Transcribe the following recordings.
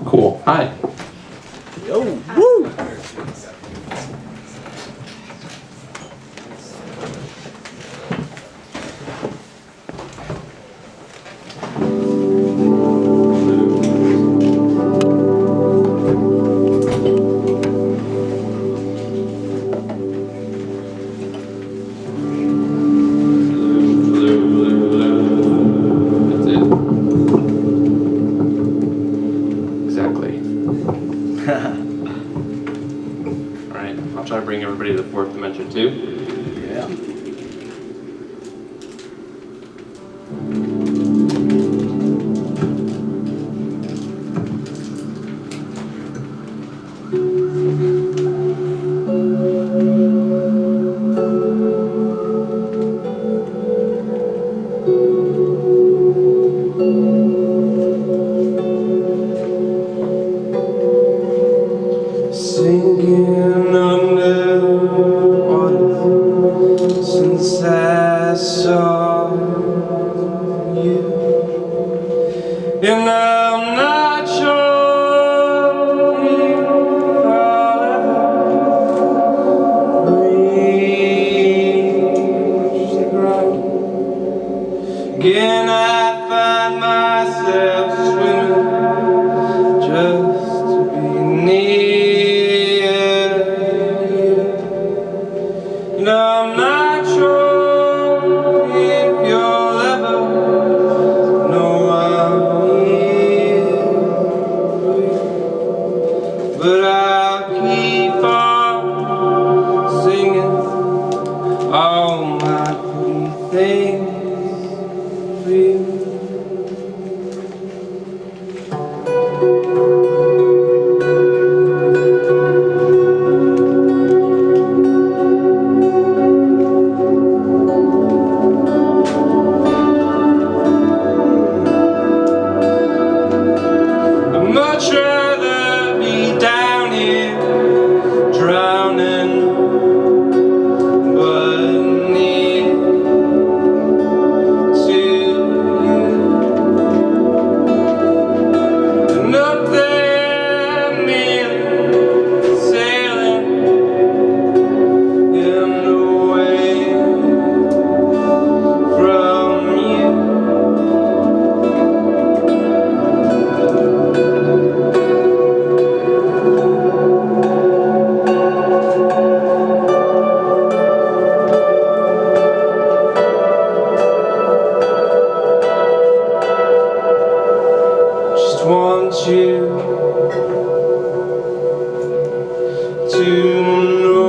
Cool. Hi. Yo, woo! That's it. Exactly. Alright, I'll try to bring everybody to the fourth dimension too. Yeah. Sinking underwater since I saw you, and I'm not sure if I'll ever reach the ground. Again, I find myself swimming just to be near you. And I'm not sure if you'll ever know I'm here for you. But I'll keep on singing all my pretty things for you. I'd much rather be down here drowning, but near to you. And up there, merely sailing in away from you. Just want you to know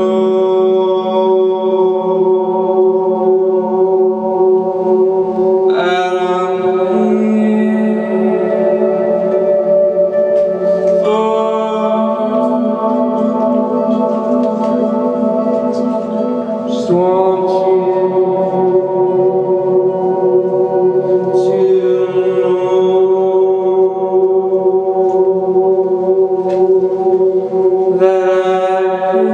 that I'm here for you. Just want you to know that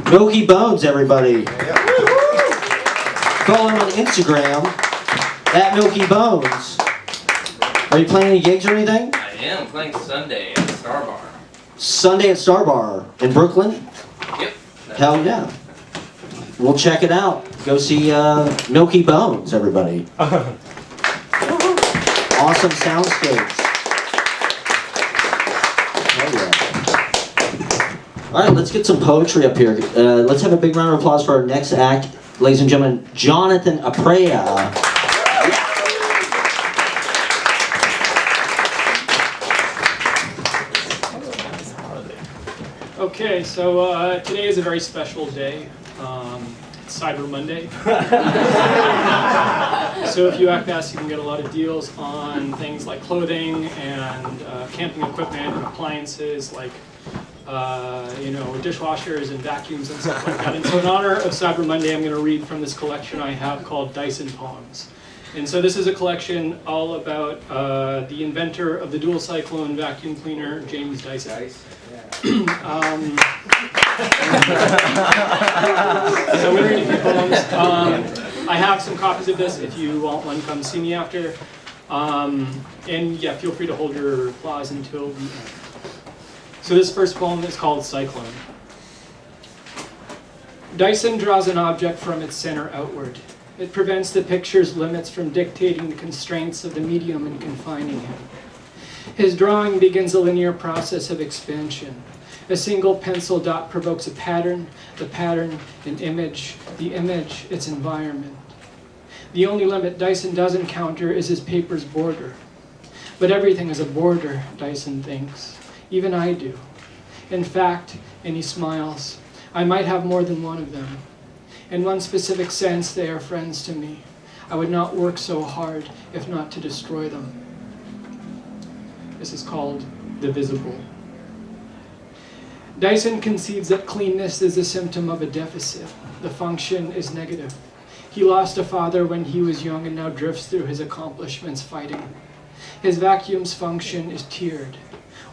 Milky Bones, everybody. Follow him on Instagram at Milky Bones. Are you playing any gigs or anything? I am playing Sunday at Star Bar. Sunday at Star Bar in Brooklyn? Yep. Hell yeah. We'll check it out. Go see Milky Bones, everybody. Awesome soundscapes. Hell yeah. All right, let's get some poetry up here. Let's have a big round of applause for our next act. Ladies and gentlemen, Jonathan Aprea. Okay, so today is a very special day. It's Cyber Monday. So if you act fast, you can get a lot of deals on things like clothing and camping equipment and appliances like dishwashers and vacuums and stuff like that. And so in honor of Cyber Monday, I'm going to read from this collection I have called Dyson Poems. And so this is a collection all about the inventor of the dual cyclone vacuum cleaner, James Dyson. So I'm going to read a few poems. I have some copies of this. If you want one, come see me after. And yeah, feel free to hold your applause until the end. So this first poem is called Cyclone. Dyson draws an object from its center outward. It prevents the picture's limits from dictating the constraints of the medium and confining him. His drawing begins a linear process of expansion. A single pencil dot provokes a pattern, the pattern an image, the image its environment. The only limit Dyson does encounter is his paper's border. But everything is a border, Dyson thinks. Even I do. In fact, and he smiles, I might have more than one of them. In one specific sense, they are friends to me. I would not work so hard if not to destroy them. This is called The Visible. Dyson concedes that cleanness is a symptom of a deficit. The function is negative. He lost a father when he was young and now drifts through his accomplishments fighting. His vacuum's function is tiered.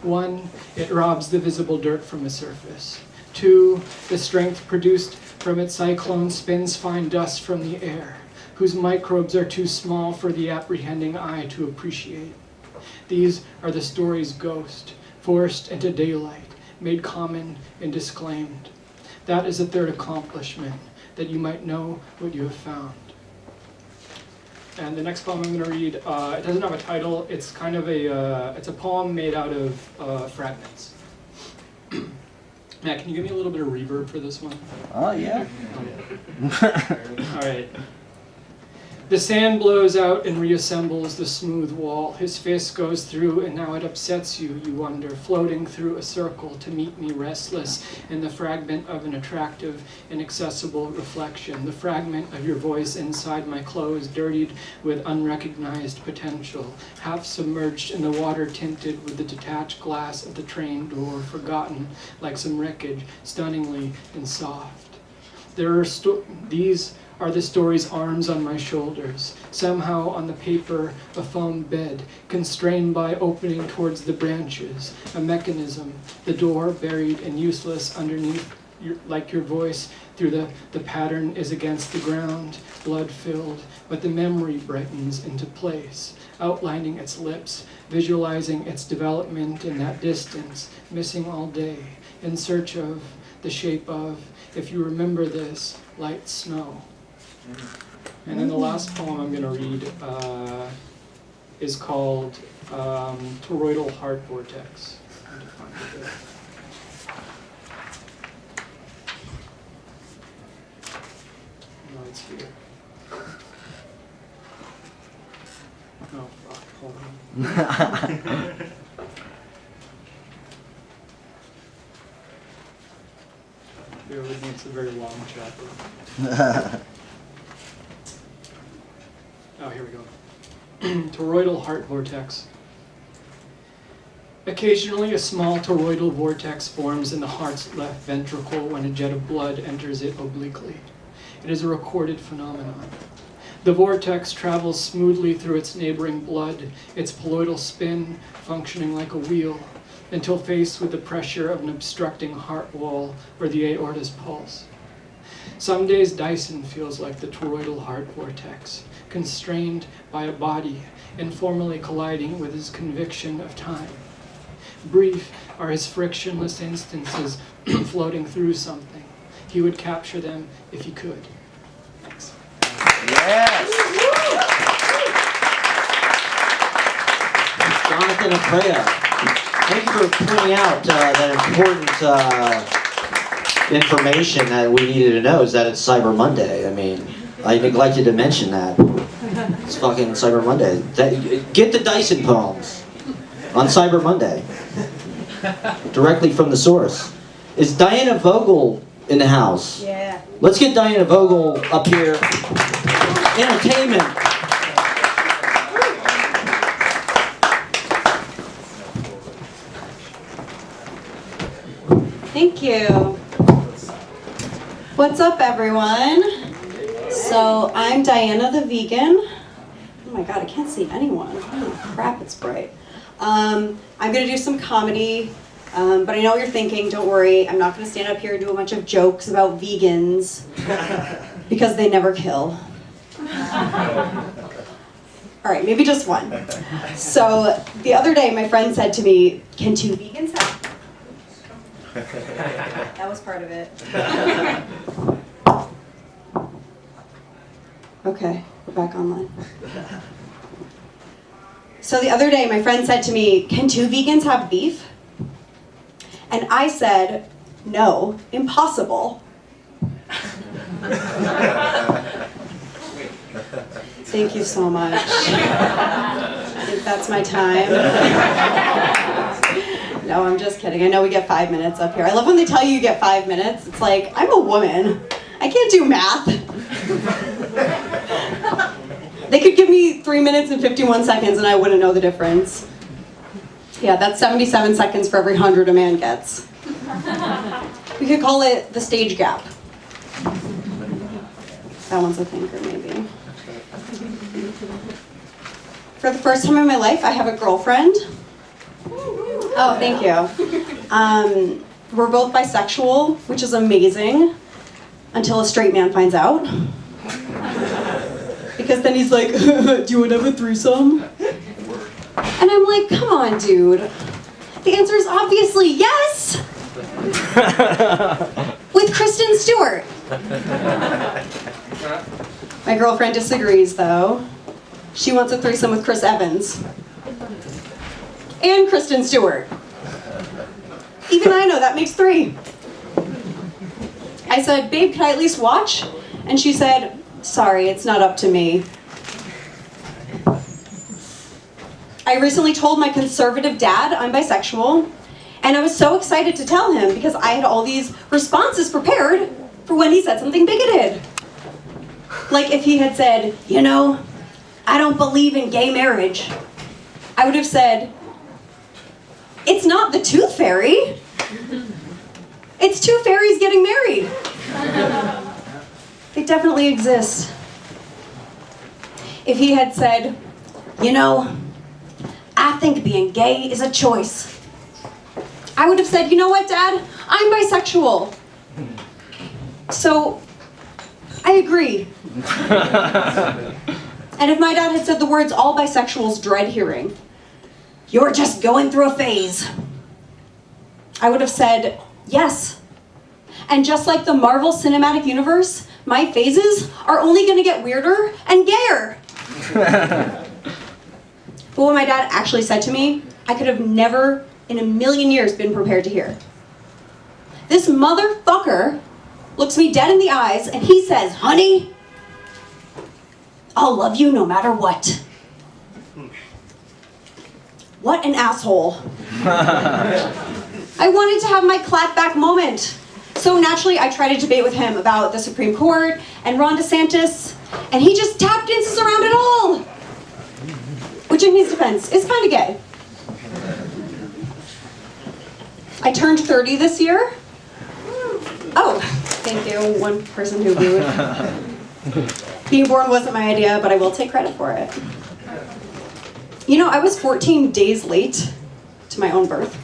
1, it robs the visible dirt from the surface. 2, the strength produced from its cyclone spins fine dust from the air, whose microbes are too small for the apprehending eye to appreciate. These are the story's ghost, forced into daylight, made common and disclaimed. That is the third accomplishment, that you might know what you have found. And the next poem I'm going to read, it doesn't have a title. It's kind of it's a poem made out of fragments. Matt, can you give me a little bit of reverb for this one? Oh, yeah. All right. The sand blows out and reassembles the smooth wall. His fist goes through and now it upsets you, you wonder, floating through a circle to meet me restless in the fragment of an attractive, inaccessible reflection, the fragment of your voice inside my clothes, dirtied with unrecognized potential, half submerged in the water tinted with the detached glass of the train door, forgotten like some wreckage, stunningly and soft. These are the story's arms on my shoulders, somehow on the paper, a foam bed, constrained by opening towards the branches, a mechanism, the door buried and useless underneath, like your voice through the pattern is against the ground, blood-filled, but the memory brightens into place, outlining its lips, visualizing its development in that distance, missing all day, in search of, the shape of, if you remember this, light snow. And then the last poem I'm going to read is called Toroidal Heart Vortex. No, it's here. Oh, fuck, hold on. Bear with me, it's a very long chapter. Oh, here we go. Toroidal heart vortex. Occasionally, a small toroidal vortex forms in the heart's left ventricle when a jet of blood enters it obliquely. It is a recorded phenomenon. The vortex travels smoothly through its neighboring blood, its poloidal spin functioning like a wheel. until faced with the pressure of an obstructing heart wall or the aorta's pulse. Some days Dyson feels like the toroidal heart vortex, constrained by a body informally colliding with his conviction of time. Brief are his frictionless instances floating through something. He would capture them if he could. Thanks. Yes. Jonathan Aprea, thank you for pointing out that important information that we needed to know is that it's Cyber Monday. I mean, I neglected to mention that. It's fucking Cyber Monday. Get the Dyson poems on Cyber Monday. Directly from the source. Is Diana Vogel in the house? Yeah. Let's get Diana Vogel up here. Entertainment. Thank you. What's up, everyone? So I'm Diana the vegan. Oh my god, I can't see anyone. Oh crap, it's bright. I'm gonna do some comedy, but I know what you're thinking. Don't worry, I'm not gonna stand up here and do a bunch of jokes about vegans because they never kill. All right, maybe just one. So the other day, my friend said to me, "Can two vegans have?" That was part of it. Okay, we're back online. So the other day, my friend said to me, "Can two vegans have beef?" And I said, "No, impossible." Thank you so much. I think that's my time. No, I'm just kidding. I know we get 5 minutes up here. I love when they tell you get 5 minutes. It's like, I'm a woman. I can't do math. They could give me 3 minutes and 51 seconds and I wouldn't know the difference. Yeah, that's 77 seconds for every 100 a man gets. We could call it the stage gap. That one's a thinker, maybe. For the first time in my life, I have a girlfriend. Oh, thank you. We're both bisexual, which is amazing, until a straight man finds out. Because then he's like, "Do you want to have a threesome?" And I'm like, "Come on, dude. The answer is obviously yes! With Kristen Stewart." My girlfriend disagrees, though. She wants a threesome with Chris Evans. And Kristen Stewart. Even I know that makes 3. I said, "Babe, can I at least watch?" And she said, "Sorry, it's not up to me." I recently told my conservative dad I'm bisexual, and I was so excited to tell him because I had all these responses prepared for when he said something bigoted. Like if he had said, "You know, I don't believe in gay marriage," I would have said, "It's not the tooth fairy. It's two fairies getting married. They definitely exist." If he had said, "You know, I think being gay is a choice," I would have said, "You know what, Dad? I'm bisexual. So, I agree." And if my dad had said the words all bisexuals dread hearing, "You're just going through a phase," I would have said, "Yes. And just like the Marvel Cinematic Universe, my phases are only going to get weirder and gayer." But what my dad actually said to me, I could have never in a million years been prepared to hear. This motherfucker looks me dead in the eyes and he says, "Honey, I'll love you no matter what." What an asshole. I wanted to have my clapback moment. So naturally, I tried to debate with him about the Supreme Court and Ron DeSantis, and he just tap dances around it all. Which in his defense is kind of gay. I turned 30 this year. Oh, thank you, one person who booed. Being born wasn't my idea, but I will take credit for it. You know, I was 14 days late to my own birth.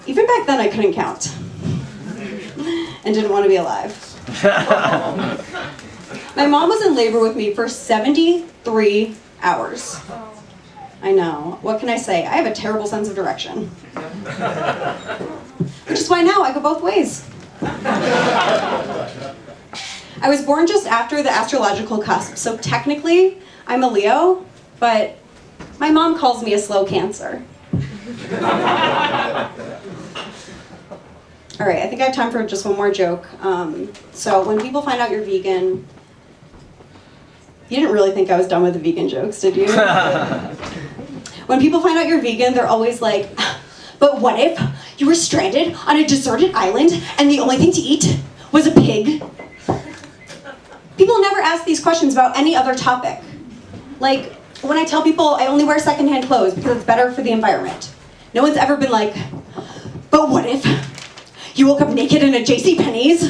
Even back then, I couldn't count. And didn't want to be alive. My mom was in labor with me for 73 hours. I know. What can I say? I have a terrible sense of direction. Which is why now I go both ways. I was born just after the astrological cusp, so technically I'm a Leo, but my mom calls me a slow Cancer. All right, I think I have time for just one more joke. So when people find out you're vegan, you didn't really think I was done with the vegan jokes, did you? When people find out you're vegan, they're always like, but what if you were stranded on a deserted island and the only thing to eat was a pig? People never ask these questions about any other topic. Like, when I tell people I only wear secondhand clothes because it's better for the environment, no one's ever been like, but what if you woke up naked in a JCPenney's?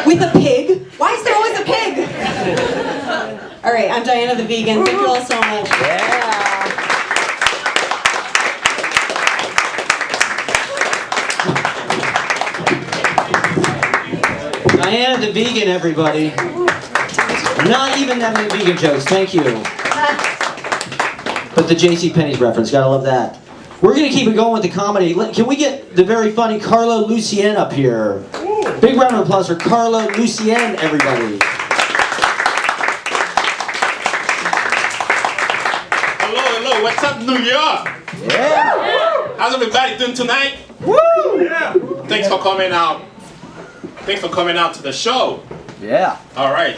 With a pig? Why is there always a pig? All right, I'm Diana the Vegan. Thank you all so much. Diana the Vegan, everybody. Not even that many vegan jokes, thank you. But the JCPenney's reference, gotta love that. We're gonna keep it going with the comedy. Can we get the very funny Carlo Lucien up here? Big round of applause for Carlo Lucien, everybody. Hello, what's up, New York? Yeah. How's everybody doing tonight? Woo! Yeah. Thanks for coming out. Thanks for coming out to the show. Yeah. All right.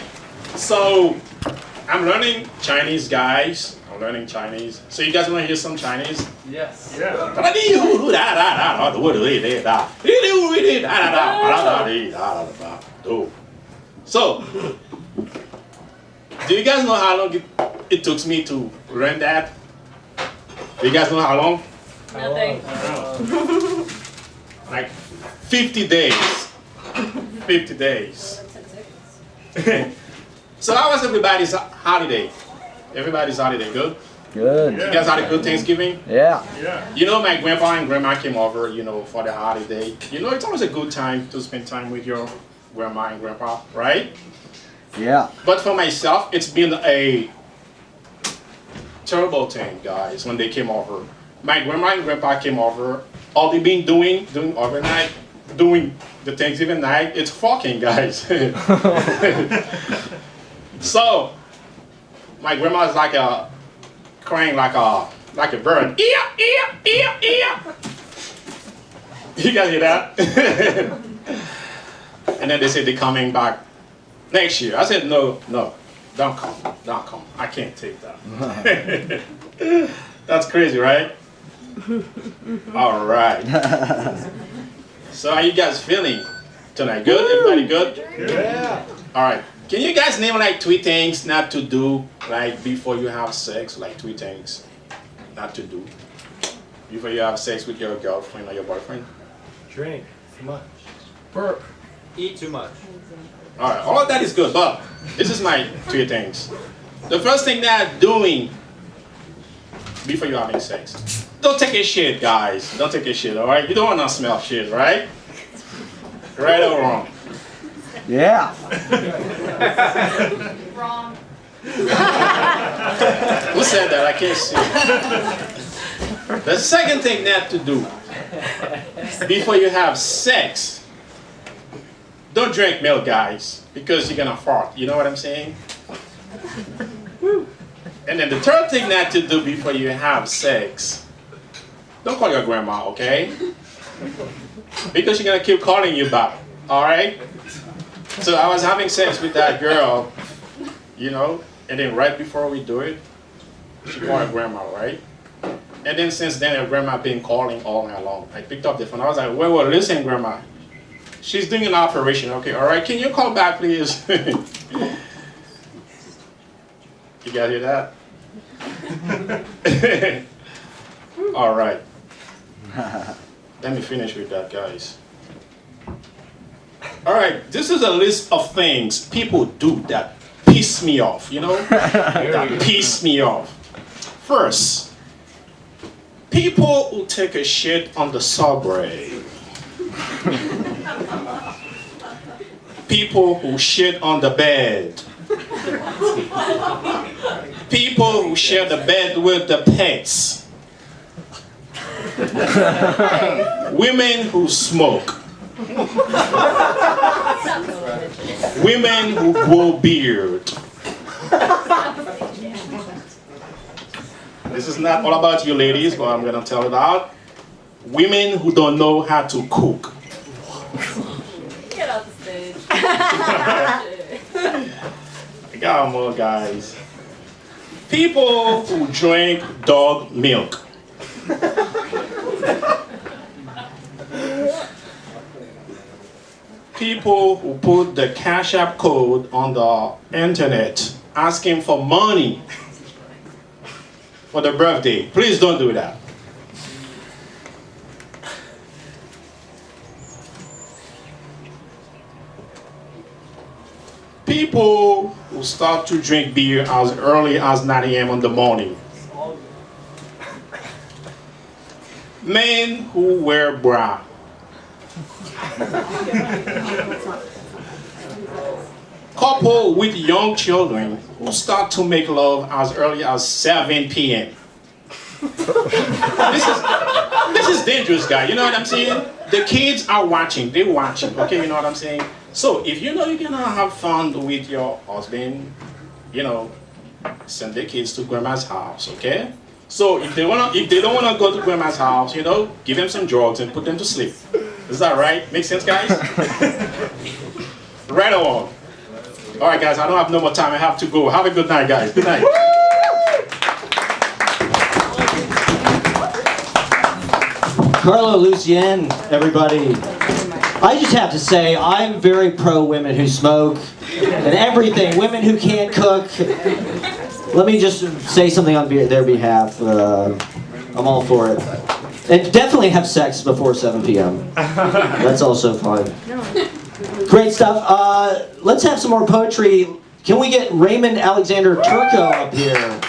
So, I'm learning Chinese, guys. I'm learning Chinese. So you guys want to hear some Chinese? Yes. So, do you guys know how long it took me to learn that? Do you guys know how long? Nothing. Like 50 days. 50 days. So how was everybody's holiday? Everybody's holiday good? Good. You guys had a good Thanksgiving? Yeah. You know, my grandpa and grandma came over, for the holiday. It's always a good time to spend time with your grandma and grandpa, right? Yeah. But for myself, it's been a terrible thing, guys, when they came over. My grandma and grandpa came over. All they've been doing overnight, doing the Thanksgiving night, it's fucking, guys. So, my grandma's crying like a bird. Ear. You guys hear that? And then they said they're coming back next year. I said, no, don't come. I can't take that. That's crazy, right? All right. So how you guys feeling tonight? Good? Everybody good? Yeah. All right. Can you guys name 3 things not to do before you have sex? 3 things not to do before you have sex with your girlfriend or your boyfriend? Drink too much. Burp. Eat too much. All right. All of that is good, but this is my 3 things. The first thing that doing before you're having sex. Don't take a shit, guys. Don't take a shit, all right? You don't want to smell shit, right? Right or wrong? Yeah. Wrong. Who said that? I can't see. The second thing not to do before you have sex, don't drink milk, guys, because you're gonna fart. You know what I'm saying? And then the third thing not to do before you have sex, don't call your grandma, okay? Because she's gonna keep calling you back, all right? So I was having sex with that girl, and then right before we do it, she called her grandma, right? And then since then, her grandma been calling all night long. I picked up the phone. I was like, well, listen, grandma. She's doing an operation, okay, all right? Can you call back, please? You guys hear that? All right. Let me finish with that, guys. All right, this is a list of things people do that piss me off, that piss me off. First, people who take a shit on the subway. People who shit on the bed. People who share the bed with the pets. Women who smoke. Women who grow beard. This is not all about you ladies, but I'm going to tell you about women who don't know how to cook. Get off the stage. I got more, guys. People who drink dog milk. People who put the Cash App code on the internet asking for money for their birthday. Please don't do that. People who start to drink beer as early as 9 a.m. in the morning. Men who wear bra. Couple with young children who start to make love as early as 7 p.m. This is dangerous, guy. You know what I'm saying? The kids are watching. They're watching. Okay, you know what I'm saying? So if you know you're gonna have fun with your husband, you know, send the kids to grandma's house. Okay? So if they don't wanna go to grandma's house, you know, give them some drugs and put them to sleep. Is that right? Make sense, guys? Right on. All right, guys. I don't have no more time. I have to go. Have a good night, guys. Good night. Carlo, Lucien, everybody. I just have to say, I'm very pro women who smoke and everything. Women who can't cook. Let me just say something on their behalf. I'm all for it. And definitely have sex before 7 p.m. That's also fine. Great stuff. Let's have some more poetry. Can we get Raymond Alexander Turco up here?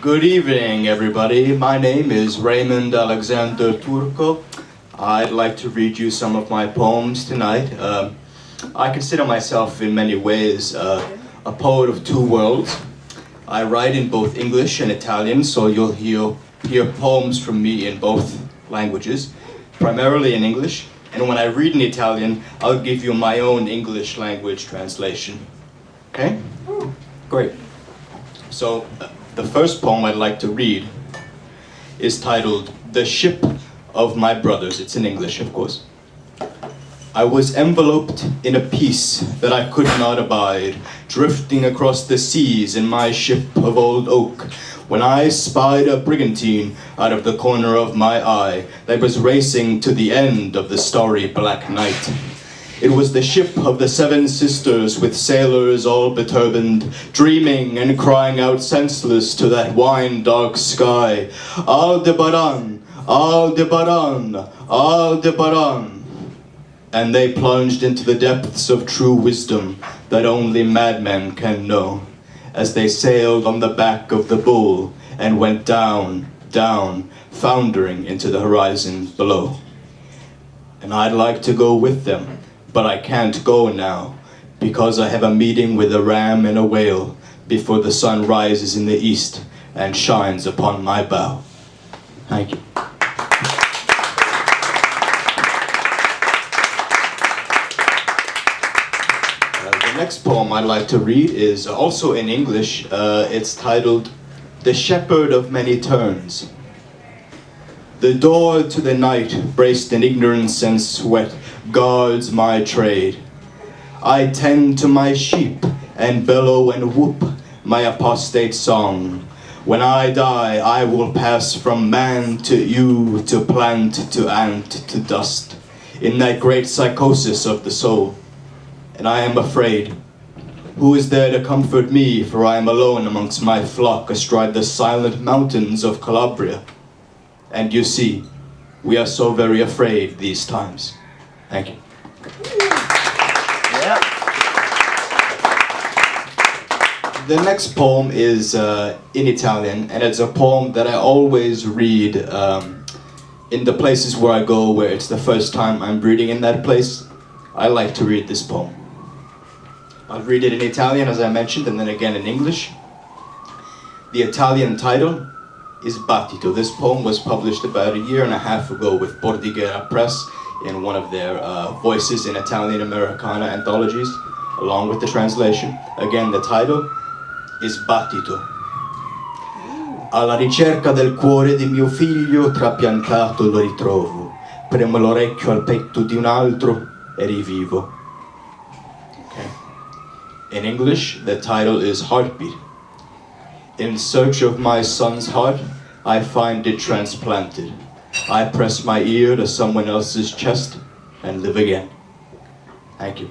Good evening, everybody. My name is Raymond Alexander Turco. I'd like to read you some of my poems tonight. I consider myself in many ways a poet of two worlds. I write in both English and Italian, so you'll hear poems from me in both languages, primarily in English. And when I read in Italian, I'll give you my own English language translation. Okay? Great. So, the first poem I'd like to read is titled, "The Ship of My Brothers." It's in English, of course. I was enveloped in a peace that I could not abide, drifting across the seas in my ship of old oak, when I spied a brigantine out of the corner of my eye that was racing to the end of the starry black night. It was the ship of the Seven Sisters, with sailors all beturbaned, dreaming and crying out senseless to that wine-dark sky, "Aldebaran, Aldebaran, Aldebaran." And they plunged into the depths of true wisdom that only madmen can know, as they sailed on the back of the bull and went down, down, foundering into the horizon below. And I'd like to go with them, but I can't go now, because I have a meeting with a ram and a whale before the sun rises in the east and shines upon my bow. Thank you. The next poem I'd like to read is also in English. It's titled, "The Shepherd of Many Turns." The door to the night, braced in ignorance and sweat, guards my trade. I tend to my sheep and bellow and whoop my apostate song, When I die, I will pass from man to you, to plant, to ant, to dust, in that great psychosis of the soul. And I am afraid. Who is there to comfort me, for I am alone amongst my flock astride the silent mountains of Calabria. And you see, we are so very afraid these times. Thank you. Yeah. The next poem is in Italian, and it's a poem that I always read in the places where I go, where it's the first time I'm reading in that place. I like to read this poem. I'll read it in Italian, as I mentioned, and then again in English. The Italian title is Battito. This poem was published about a year and a half ago with Bordighera Press in one of their Voices in Italian Americana anthologies, along with the translation. Again, the title is Battito. Alla ricerca del cuore di mio figlio trapiantato lo ritrovo, premo l'orecchio al petto di un altro e rivivo. Okay. In English, the title is Heartbeat. In search of my son's heart, I find it transplanted. I press my ear to someone else's chest and live again. Thank you.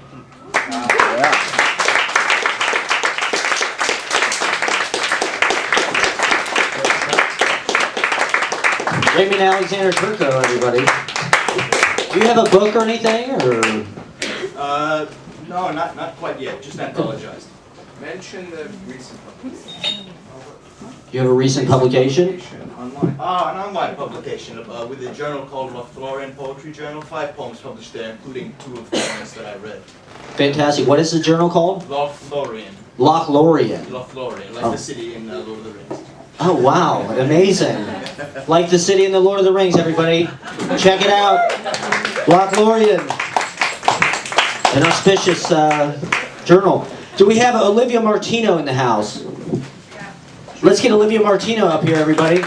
Raymond Alexander Turco, everybody. Do you have a book or anything, or? No, not quite yet. Just anthologized. Mention the recent publication. You have a recent publication? Online. An online publication with a journal called Lothlorien Poetry Journal. 5 poems published there, including 2 of the ones that I read. Fantastic. What is the journal called? Lothlorien. Lothlorien. Lothlorien, like the city in Lord of the Rings. Oh, wow. Amazing. Like the city in the Lord of the Rings, everybody. Check it out. Lothlorien. An auspicious journal. Do we have Olivia Martino in the house? Let's get Olivia Martino up here, everybody.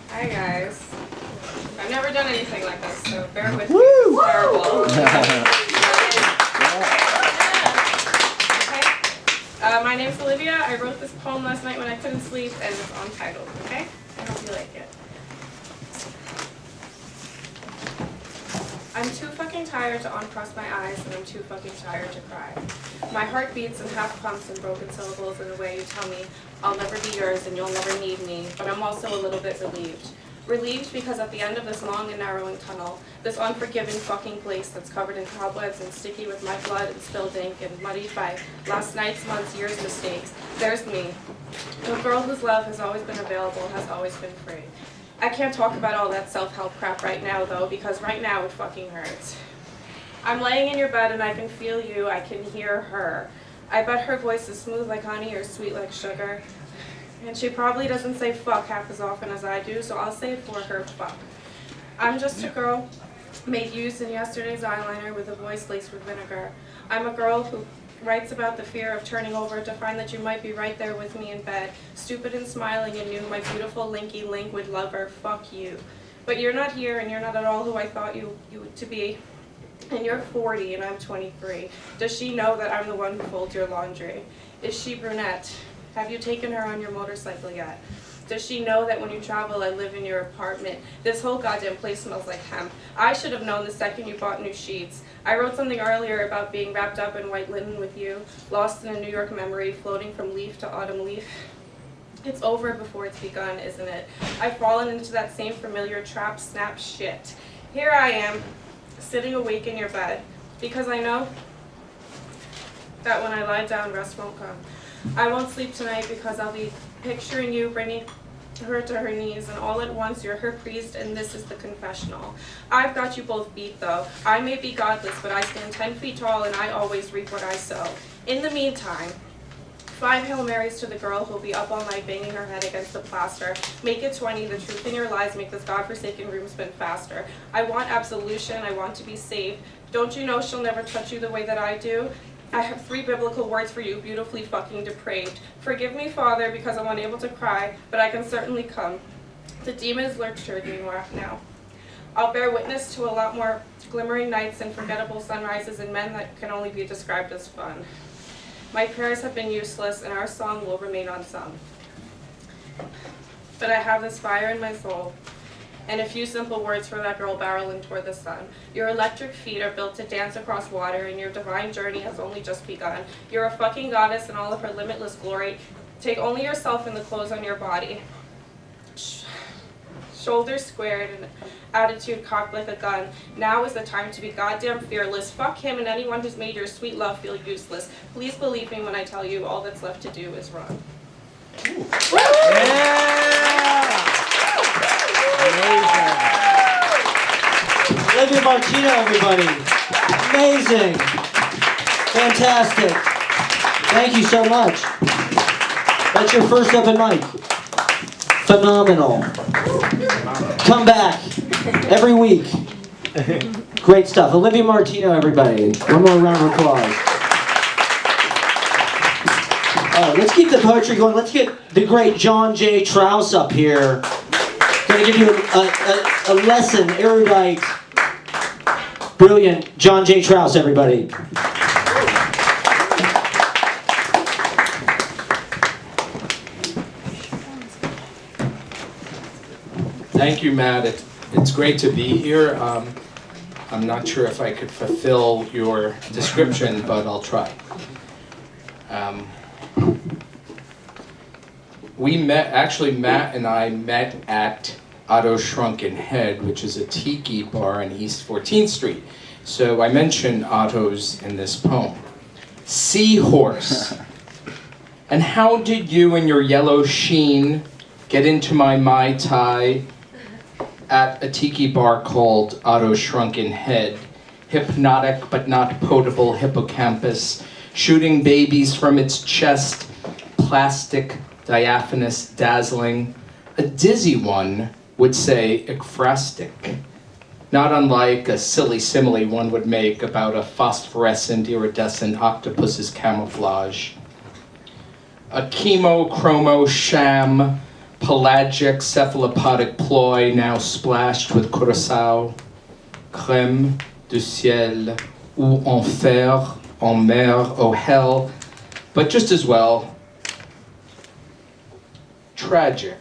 Hi guys. I've never done anything like this, so bear with me. It's terrible. Okay. My name's Olivia. I wrote this poem last night when I couldn't sleep, and it's untitled. Okay? I hope you like it. I'm too fucking tired to uncross my eyes, and I'm too fucking tired to cry. My heart beats in half pumps and broken syllables in the way you tell me I'll never be yours and you'll never need me, but I'm also a little bit relieved. Relieved because at the end of this long and narrowing tunnel, this unforgiving fucking place that's covered in cobwebs and sticky with my blood and spilled ink and muddied by last night's, month's, year's mistakes, there's me. The girl whose love has always been available, has always been free. I can't talk about all that self-help crap right now, though, because right now it fucking hurts. I'm laying in your bed and I can feel you, I can hear her. I bet her voice is smooth like honey or sweet like sugar. And she probably doesn't say fuck half as often as I do, so I'll say it for her, fuck. I'm just a girl made use in yesterday's eyeliner with a voice laced with vinegar. I'm a girl who writes about the fear of turning over to find that you might be right there with me in bed, stupid and smiling and new, my beautiful linky liquid lover, fuck you. But you're not here and you're not at all who I thought you to be. And you're 40 and I'm 23. Does she know that I'm the one who folds your laundry? Is she brunette? Have you taken her on your motorcycle yet? Does she know that when you travel, I live in your apartment? This whole goddamn place smells like hemp. I should have known the second you bought new sheets. I wrote something earlier about being wrapped up in white linen with you, lost in a New York memory, floating from leaf to autumn leaf. It's over before it's begun, isn't it? I've fallen into that same familiar trap snap shit. Here I am, sitting awake in your bed, because I know that when I lie down, rest won't come. I won't sleep tonight because I'll be picturing you bringing her to her knees, and all at once you're her priest and this is the confessional. I've got you both beat though. I may be godless, but I stand 10 feet tall and I always reap what I sow. In the meantime, 5 Hail Marys to the girl who'll be up all night banging her head against the plaster. Make it 20, the truth in your lies make this godforsaken room spin faster. I want absolution, I want to be saved. Don't you know she'll never touch you the way that I do? I have 3 biblical words for you, beautifully fucking depraved. Forgive me, Father, because I'm unable to cry, but I can certainly come. The demons lurch toward me now. I'll bear witness to a lot more glimmering nights and forgettable sunrises in men that can only be described as fun. My prayers have been useless, and our song will remain unsung. But I have this fire in my soul, and a few simple words for that girl barreling toward the sun. Your electric feet are built to dance across water, and your divine journey has only just begun. You're a fucking goddess in all of her limitless glory. Take only yourself and the clothes on your body. Shoulders squared and attitude cocked like a gun. Now is the time to be goddamn fearless. Fuck him and anyone who's made your sweet love feel useless. Please believe me when I tell you all that's left to do is run. Olivia Martino, everybody. Amazing. Fantastic. Thank you so much. That's your first open mic. Phenomenal. Come back every week. Great stuff. Olivia Martino, everybody. One more round of applause. All right, let's keep the poetry going. Let's get the great John J. Trause up here. Going to give you a lesson, erudite, brilliant John J. Trause, everybody. Thank you, Matt. It's great to be here. I'm not sure if I could fulfill your description, but I'll try. Matt and I met at Otto's Shrunken Head, which is a tiki bar on East 14th Street. So I mentioned Otto's in this poem. Seahorse. And how did you and your yellow sheen get into my Mai Tai at a tiki bar called Otto's Shrunken Head? Hypnotic but not potable hippocampus, shooting babies from its chest, plastic, diaphanous, dazzling. A dizzy one would say ekphrastic, not unlike a silly simile one would make about a phosphorescent, iridescent octopus's camouflage. A chemo-chromo sham, pelagic cephalopodic ploy now splashed with curacao, crème du ciel, ou enfer, en mer, oh hell, but just as well, tragic,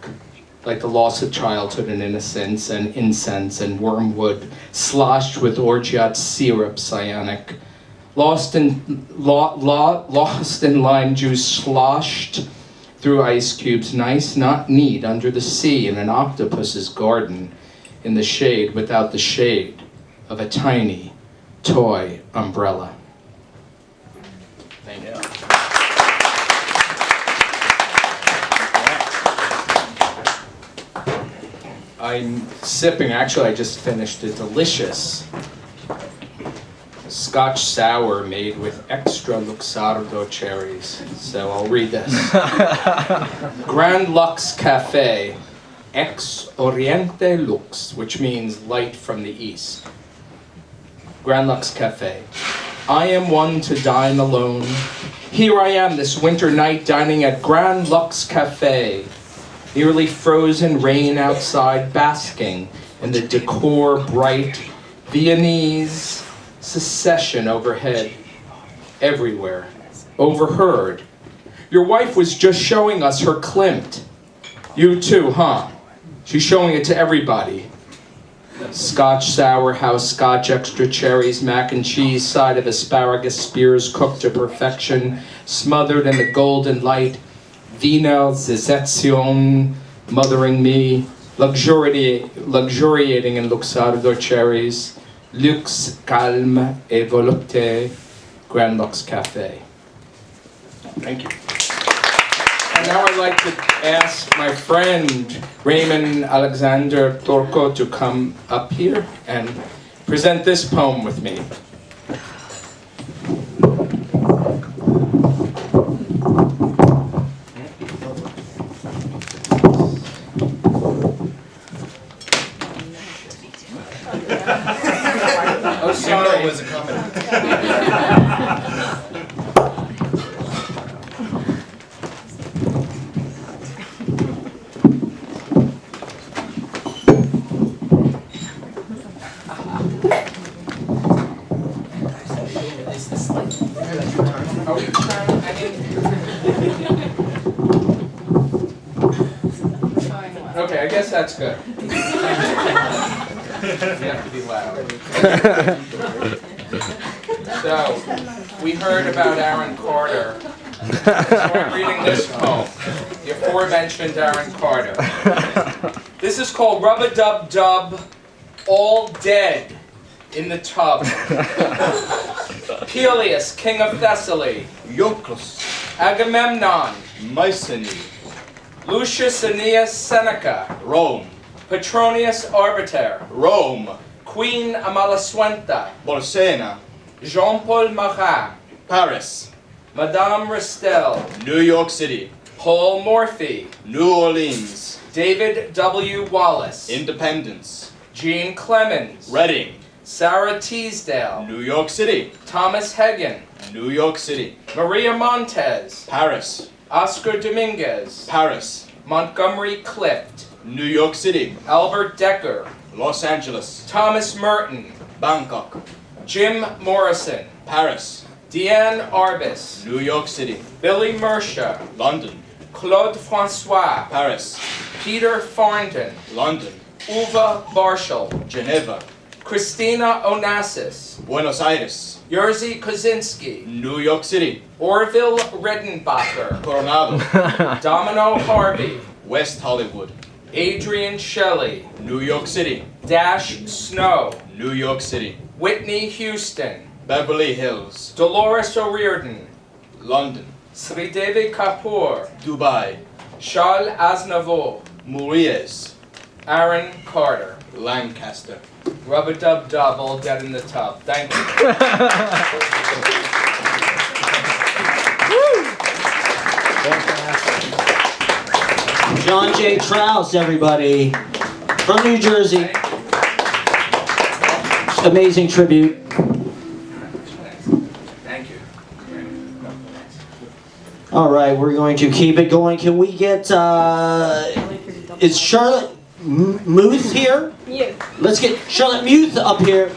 like the loss of childhood and innocence and incense and wormwood, sloshed with orgeat syrup cyanic, lost in lime juice sloshed through ice cubes, nice, not neat, under the sea in an octopus's garden, in the shade without the shade of a tiny toy umbrella. Thank you. I'm sipping, actually I just finished a delicious Scotch sour made with extra Luxardo cherries. So I'll read this. Grand Lux Cafe, ex Oriente Lux, which means light from the east. Grand Lux Cafe. I am one to dine alone. Here I am this winter night dining at Grand Lux Cafe. Nearly frozen rain outside, basking in the decor bright Viennese secession overhead, everywhere, overheard. Your wife was just showing us her Klimt. You too, huh? She's showing it to everybody. Scotch sour house, Scotch extra cherries, mac and cheese, side of asparagus spears cooked to perfection, smothered in the golden light, Wiener Sensation, mothering me, luxuriating in Luxardo cherries, luxe, calme et volupté, Grand Lux Cafe. Thank you. And now I'd like to ask my friend Raymond Alexander Turco to come up here and present this poem with me. Oh, sorry. It was a comment. Okay, I guess that's good. You have to be loud. So, we heard about Aaron Carter. So I'm reading this poem. The aforementioned Aaron Carter. This is called Rub-a-Dub-Dub, All Dead in the Tub. Peleus, king of Thessaly. Iolcus, Agamemnon. Mycenae, Lucius Aeneas Seneca. Rome, Petronius Arbiter. Rome, Queen Amalasuenta. Bolsena, Jean-Paul Marat. Paris, Madame Ristel. New York City, Paul Morphy. New Orleans, David W. Wallace. Independence, Jean Clemens. Reading, Sarah Teasdale. New York City, Thomas Hagen. New York City, Maria Montez. Paris, Oscar Dominguez. Paris, Montgomery Clift. New York City, Albert Decker. Los Angeles, Thomas Merton. Bangkok, Jim Morrison. Paris, Deanne Arbus. New York City, Billy Mersha. London, Claude Francois. Paris, Peter Farndon. London, Uwe Barschel. Geneva, Christina Onassis. Buenos Aires, Jerzy Kosinski. New York City, Orville Redenbacher. Coronado, Domino Harvey. West Hollywood, Adrian Shelley. New York City, Dash Snow. New York City, Whitney Houston. Beverly Hills, Dolores O'Riordan. London, Sridevi Kapoor. Dubai, Charles Aznavour. Muriez, Aaron Carter. Lancaster. Rub-a-dub-dub, all dead in the tub. Thank you. John J. Trause, everybody, from New Jersey. Amazing tribute. Thank you. All right, we're going to keep it going. Can we get, is Charlotte Muth here? You. Let's get Charlotte Muth up here.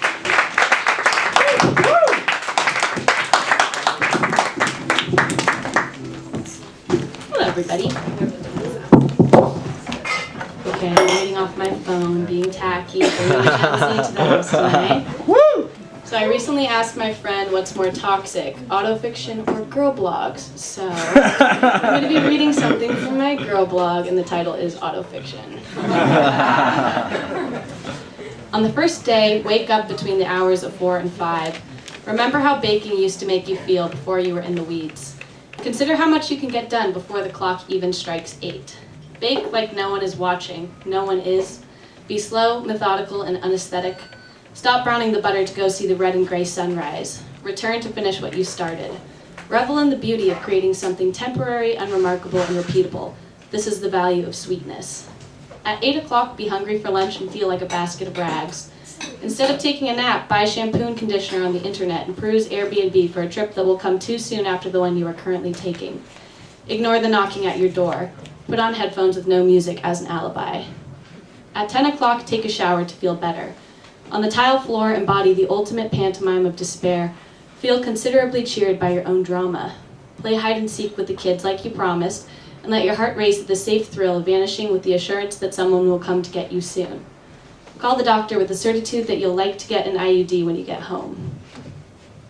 Hello, everybody. Okay, I'm reading off my phone, being tacky, bringing Chelsea to the house tonight. Woo! So I recently asked my friend what's more toxic, autofiction or girl blogs. So I'm going to be reading something from my girl blog, and the title is Autofiction. On the first day, wake up between the hours of 4 and 5. Remember how baking used to make you feel before you were in the weeds. Consider how much you can get done before the clock even strikes 8. Bake like no one is watching. No one is. Be slow, methodical, and unaesthetic. Stop browning the butter to go see the red and gray sunrise. Return to finish what you started. Revel in the beauty of creating something temporary, unremarkable, and repeatable. This is the value of sweetness. At 8 o'clock, be hungry for lunch and feel like a basket of rags. Instead of taking a nap, buy shampoo and conditioner on the internet and peruse Airbnb for a trip that will come too soon after the one you are currently taking. Ignore the knocking at your door. Put on headphones with no music as an alibi. At 10 o'clock, take a shower to feel better. On the tile floor, embody the ultimate pantomime of despair. Feel considerably cheered by your own drama. Play hide and seek with the kids like you promised, and let your heart race at the safe thrill of vanishing with the assurance that someone will come to get you soon. Call the doctor with the certitude that you'll like to get an IUD when you get home.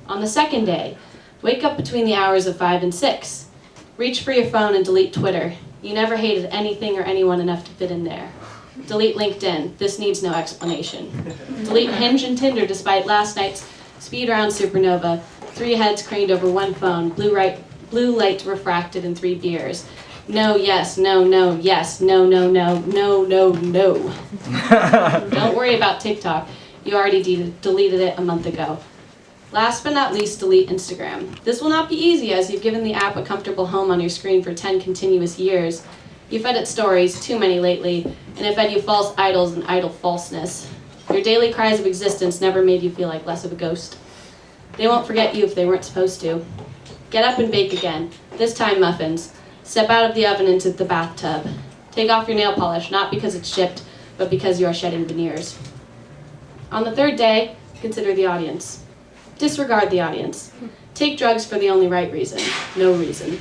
On the second day, wake up between the hours of 5 and 6. Reach for your phone and delete Twitter. You never hated anything or anyone enough to fit in there. Delete LinkedIn. This needs no explanation. Delete Hinge and Tinder despite last night's speed round supernova, 3 heads craned over 1 phone, blue light refracted in 3 beers. No, yes, no, no, yes, no, no, no, no, no, no. Don't worry about TikTok. You already deleted it a month ago. Last but not least, delete Instagram. This will not be easy as you've given the app a comfortable home on your screen for 10 continuous years. You fed it stories, too many lately, and it fed you false idols and idle falseness. Your daily cries of existence never made you feel like less of a ghost. They won't forget you if they weren't supposed to. Get up and bake again, this time muffins. Step out of the oven into the bathtub. Take off your nail polish, not because it's chipped, but because you are shedding veneers. On the third day, consider the audience. Disregard the audience. Take drugs for the only right reason, no reason.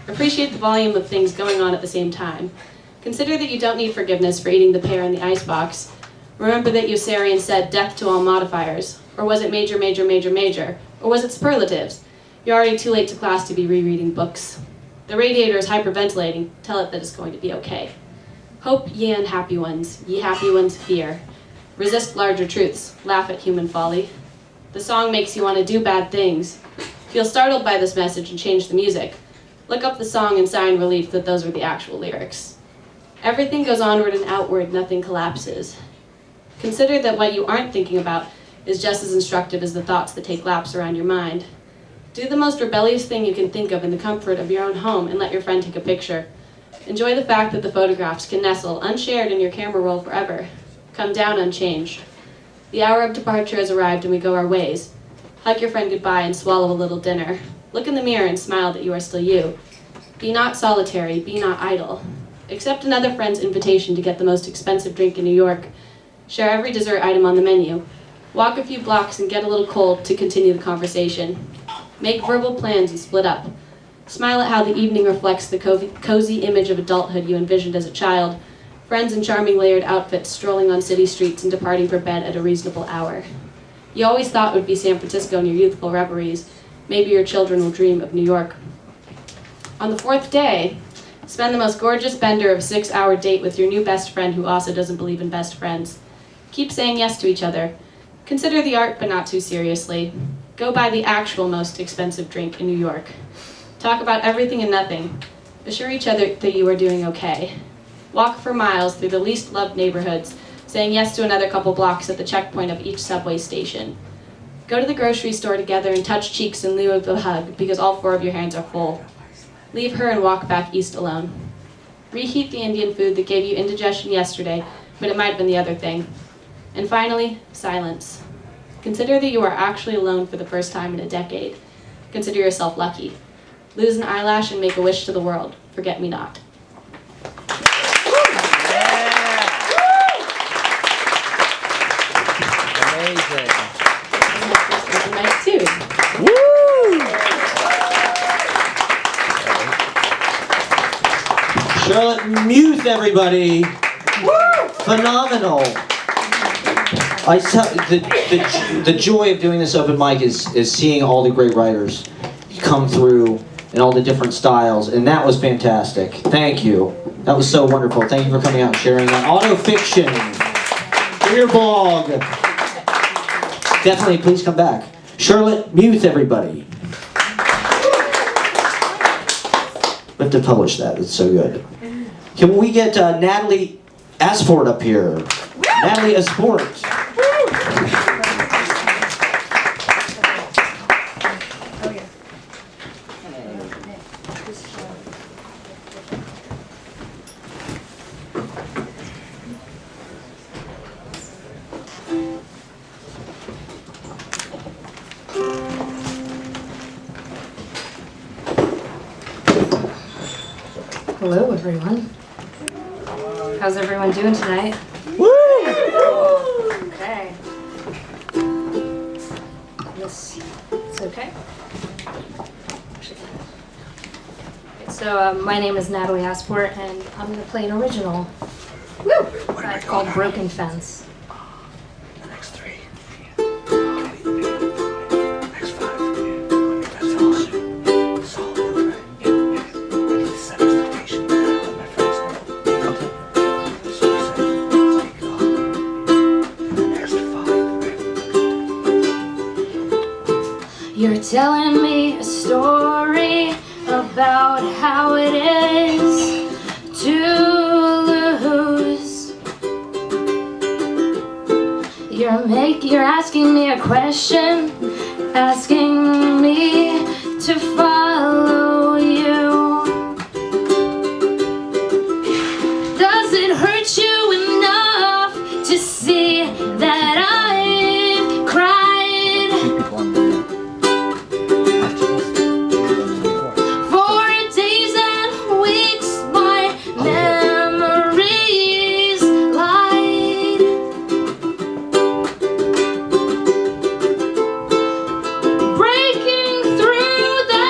Appreciate the volume of things going on at the same time. Consider that you don't need forgiveness for eating the pear in the icebox. Remember that Yossarian said death to all modifiers. Or was it major, major, major, major? Or was it superlatives? You're already too late to class to be rereading books. The radiator is hyperventilating. Tell it that it's going to be okay. Hope, ye unhappy ones. Ye happy ones, fear. Resist larger truths. Laugh at human folly. The song makes you want to do bad things. Feel startled by this message and change the music. Look up the song and sigh in relief that those were the actual lyrics. Everything goes onward and outward, nothing collapses. Consider that what you aren't thinking about is just as instructive as the thoughts that take laps around your mind. Do the most rebellious thing you can think of in the comfort of your own home and let your friend take a picture. Enjoy the fact that the photographs can nestle unshared in your camera roll forever. Come down unchanged. The hour of departure has arrived and we go our ways. Hug your friend goodbye and swallow a little dinner. Look in the mirror and smile that you are still you. Be not solitary, be not idle. Accept another friend's invitation to get the most expensive drink in New York. Share every dessert item on the menu. Walk a few blocks and get a little cold to continue the conversation. Make verbal plans and split up. Smile at how the evening reflects the cozy image of adulthood you envisioned as a child. Friends in charming layered outfits strolling on city streets and departing for bed at a reasonable hour. You always thought it would be San Francisco in your youthful reveries. Maybe your children will dream of New York. On the fourth day, spend the most gorgeous bender of a 6-hour date with your new best friend who also doesn't believe in best friends. Keep saying yes to each other. Consider the art, but not too seriously. Go buy the actual most expensive drink in New York. Talk about everything and nothing. Assure each other that you are doing okay. Walk for miles through the least loved neighborhoods, saying yes to another couple blocks at the checkpoint of each subway station. Go to the grocery store together and touch cheeks in lieu of a hug because all 4 of your hands are full. Leave her and walk back east alone. Reheat the Indian food that gave you indigestion yesterday, but it might have been the other thing. And finally, silence. Consider that you are actually alone for the first time in a decade. Consider yourself lucky. Lose an eyelash and make a wish to the world. Forget me not. Amazing. Night 2. Charlotte Muth, everybody. Phenomenal. I tell the joy of doing this open mic is seeing all the great writers come through and all the different styles, and that was fantastic. Thank you. That was so wonderful. Thank you for coming out and sharing that. Autofiction. Your blog. Definitely, please come back. Charlotte Muth, everybody. We have to publish that. It's so good. Can we get Natalie Asport up here? Natalie Asport. Hello, everyone. How's everyone doing tonight? Woo! Okay. It's okay. So my name is Natalie Asport, and I'm going to play an original. Woo! Called Broken Fence. The next 3. Next 5. Solid, right? Yeah. Set expectation. Let my friends know. Okay. So you say, take off. The next 5, right? You're telling me a story about how it is to lose. You're asking me a question, asking me to follow you. Does it hurt you enough to see that I've cried? For days and weeks my memories lied. Breaking through the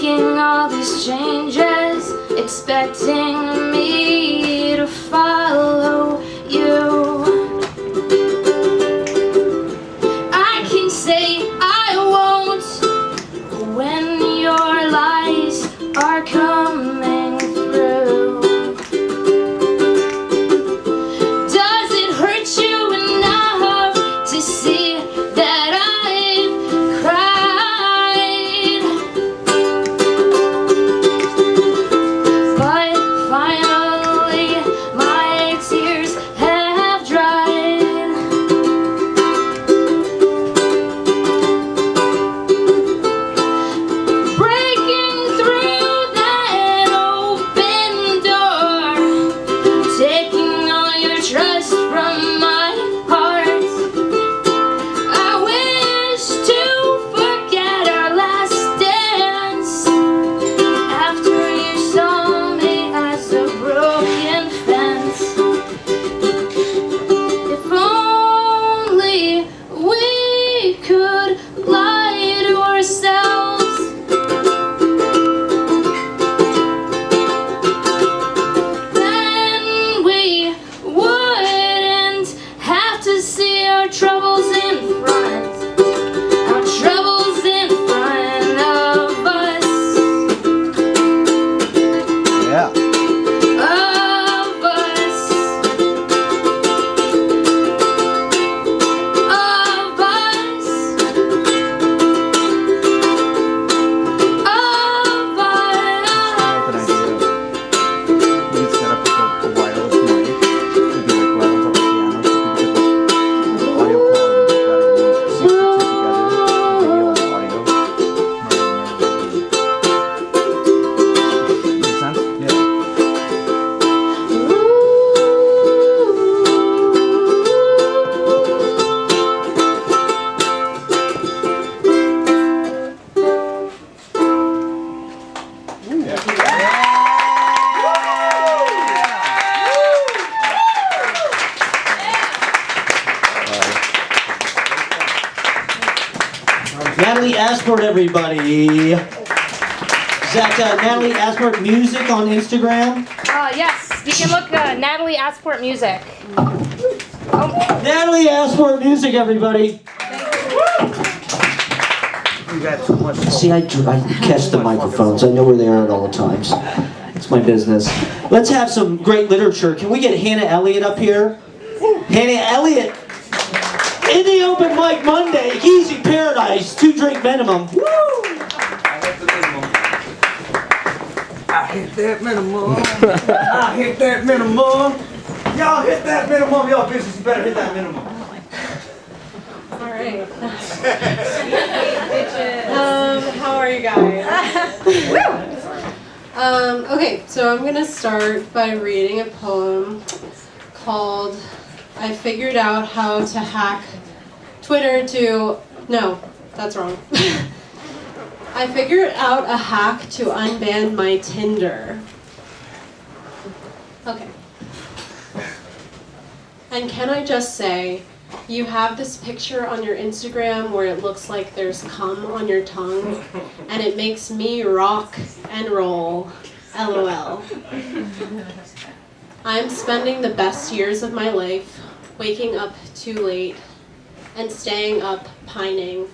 making all these changes, expecting me to follow you. I can say I won't when your lies are coming through. Does it hurt you enough to see that I've cried? But finally my tears have dried. Breaking through that open door, taking all your trust from my heart. I wish to forget our last dance after you saw me as a broken fence. If only we could lie to ourselves, then we wouldn't have to see our troubles in front, our troubles in front of us, Yeah. of us, of us, of I have an idea. We could set up like a wireless mic. It'd be like right on top of the piano, so people could the audio quality is better when you sync the two together, the video and the audio. Make sense? Yeah. Natalie Asport, everybody. Is that Natalie Asport Music on Instagram? yes, you can look Natalie Asport Music. Natalie Asport Music, everybody. You got too much. See, I catch the microphones. I know where they are at all times. It's my business. Let's have some great literature. Can we get Hannah Elliott up here? Hannah Elliott. In the open mic Monday, Easy Paradise, 2-drink minimum. Woo! I hit that minimum. I hit that minimum. Y'all hit that minimum. Y'all business, you better hit that minimum. Alright. How are you guys? Okay, so I'm gonna start by reading a poem called I Figured Out How to Hack Twitter to... No, that's wrong. I figured out a hack to unban my Tinder. Okay. And can I just say, you have this picture on your Instagram where it looks like there's cum on your tongue, and it makes me rock and roll. LOL. I'm spending the best years of my life waking up too late and staying up pining,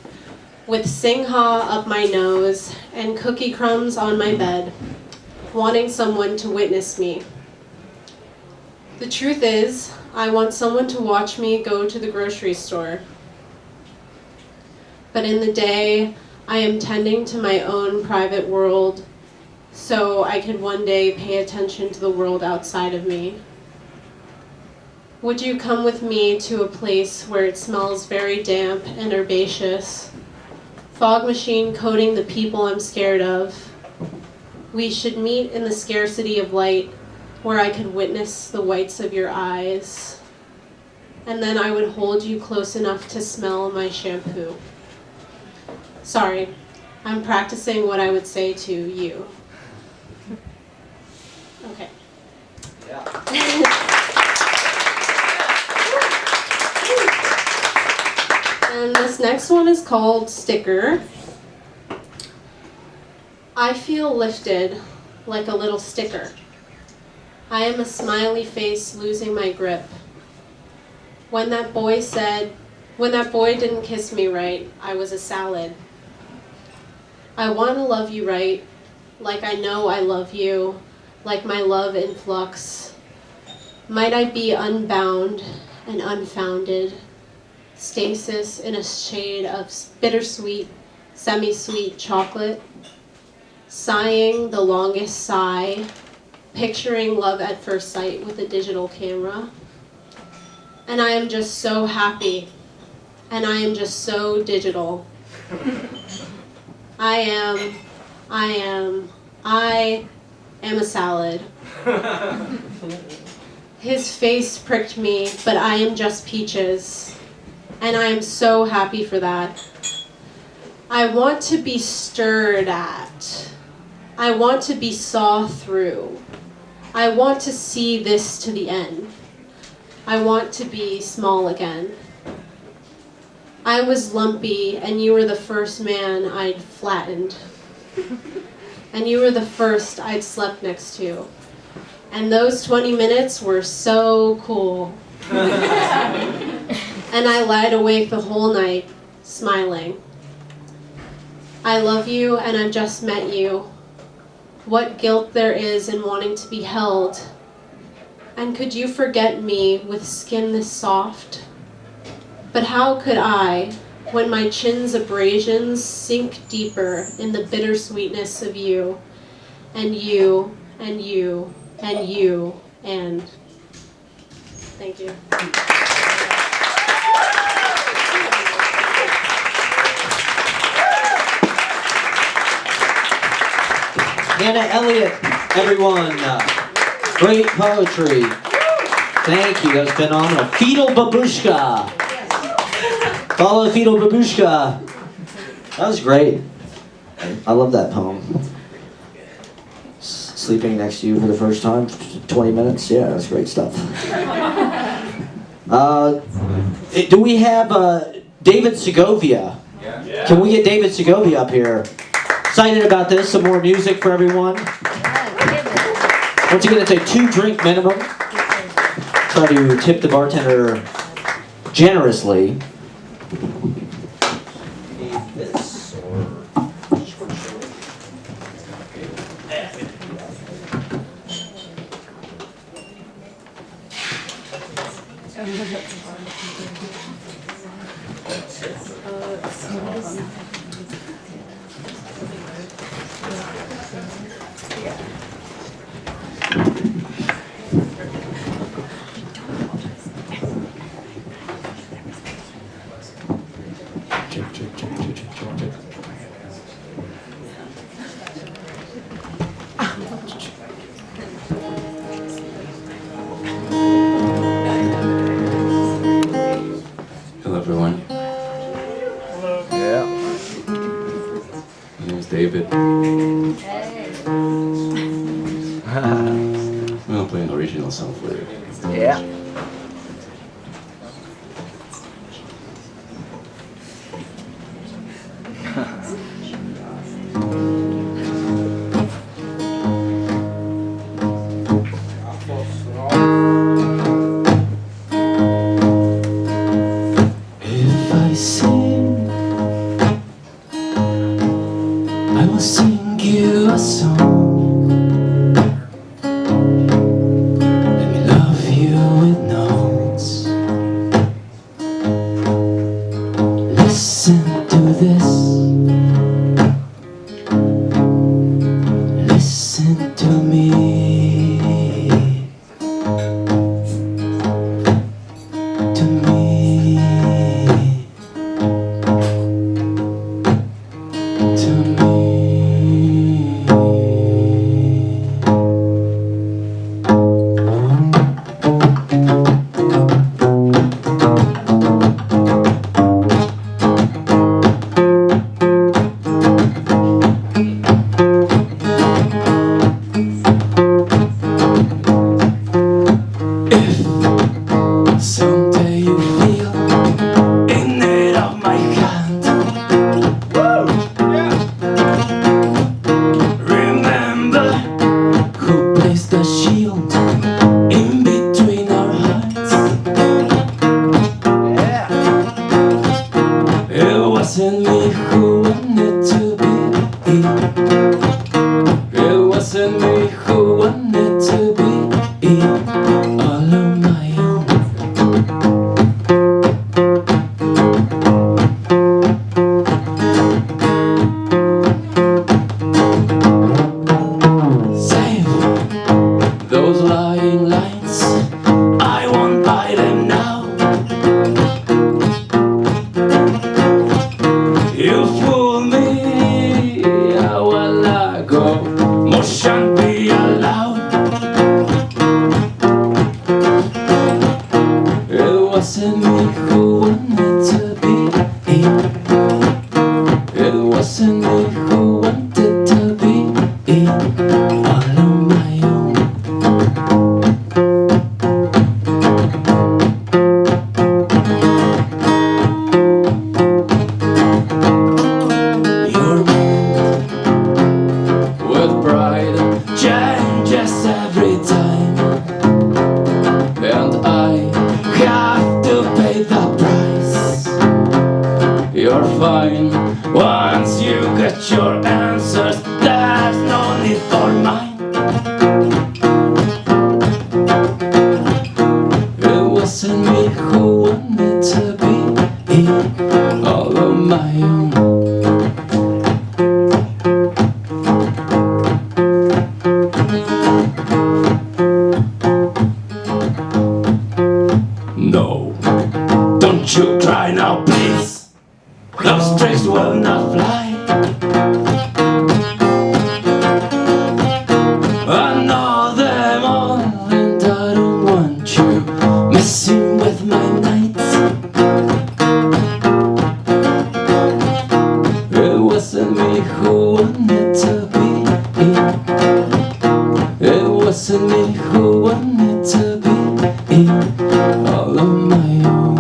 with Singha up my nose and cookie crumbs on my bed, wanting someone to witness me. The truth is, I want someone to watch me go to the grocery store. But in the day, I am tending to my own private world, so I could one day pay attention to the world outside of me. Would you come with me to a place where it smells very damp and herbaceous? Fog machine coating the people I'm scared of. We should meet in the scarcity of light, where I could witness the whites of your eyes. And then I would hold you close enough to smell my shampoo. Sorry, I'm practicing what I would say to you. Okay. And this next one is called Sticker. I feel lifted like a little sticker. I am a smiley face losing my grip. When that boy didn't kiss me right, I was a salad. I want to love you right, like I know I love you, like my love in flux. Might I be unbound and unfounded, stasis in a shade of bittersweet, semi-sweet chocolate, sighing the longest sigh, picturing love at first sight with a digital camera. And I am just so happy, and I am just so digital. I am a salad. His face pricked me, but I am just peaches, and I am so happy for that. I want to be stirred at. I want to be saw through. I want to see this to the end. I want to be small again. I was lumpy, and you were the first man I'd flattened. And you were the first I'd slept next to. And those 20 minutes were so cool. And I lied awake the whole night, smiling. I love you, and I've just met you. What guilt there is in wanting to be held. And could you forget me with skin this soft? But how could I, when my chin's abrasions sink deeper in the bittersweetness of you, and you, and you, and you, and... Thank you. Hannah Elliot, everyone. Great poetry. Thank you, that was phenomenal. Fetal babushka. Follow Fetal babushka. That was great. I love that poem. Sleeping next to you for the first time, 20 minutes. Yeah, that's great stuff. Do we have David Segovia? Yeah. Can we get David Segovia up here? Excited about this. Some more music for everyone. Once again, it's a 2-drink minimum. Try to tip the bartender generously. Hello, everyone. Hello. Yeah. My name is David. I'm gonna play an original song for you. Yeah. If I sing, I will sing you a song. Let me love you with notes. Listen to this. Listen to me. To me. To me. It wasn't me who wanted to be all on my own. Save those lying lines, I won't buy them now. You fool me, a while ago, more shan't be allowed. It wasn't me who wanted to be. It wasn't me who wanted to be all on my own. Your mind with pride changes every time, and I have to pay the price. You're fine once you get your answers, there's no need for mine. It wasn't me who wanted to be all on my own. No, don't you cry now, please. Those tricks will not fly. I know them all, and I don't want you messing with my nights. It wasn't me who wanted to be. It wasn't me who wanted to be all on my own.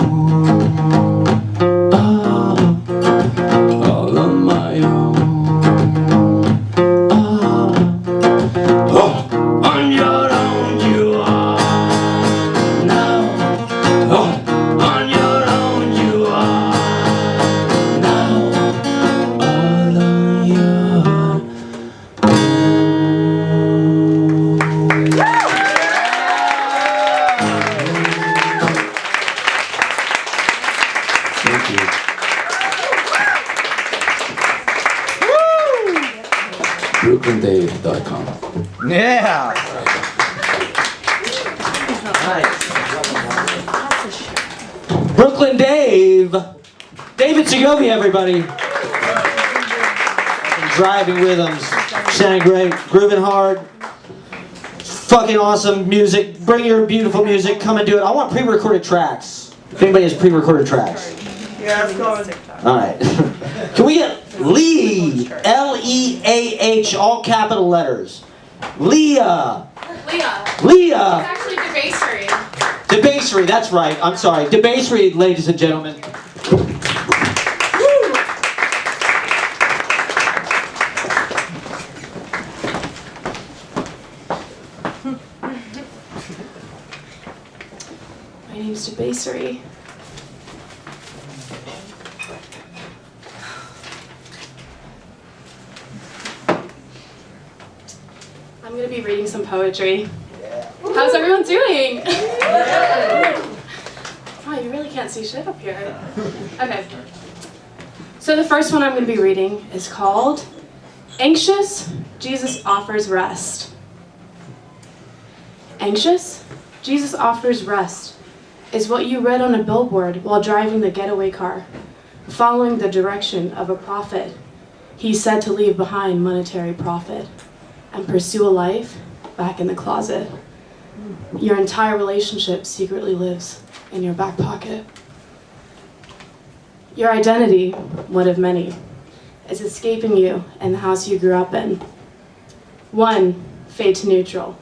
Oh, all on my own. Oh, on your own you are now. Oh, on your own you are now. All on your Thank you. BrooklynDave.com. Yeah. Brooklyn Dave. David Segovia, everybody. Driving rhythms. Sounding great. Grooving hard. Fucking awesome music. Bring your beautiful music. Come and do it. I want pre-recorded tracks. If anybody has pre-recorded tracks. Yeah, it's going. Alright. Can we get LEAH? L-E-A-H, all capital letters. LEAH. LEAH. LEAH. It's actually debassery. Debassery, that's right. I'm sorry. Debassery, ladies and gentlemen. My name's Debassery. I'm gonna be reading some poetry. How's everyone doing? Oh, you really can't see shit up here. Okay. So the first one I'm gonna be reading is called Anxious, Jesus Offers Rest. Anxious, Jesus offers rest is what you read on a billboard while driving the getaway car, following the direction of a prophet. He's said to leave behind monetary profit and pursue a life back in the closet. Your entire relationship secretly lives in your back pocket. Your identity, one of many, is escaping you and the house you grew up in. 1, fade to neutral.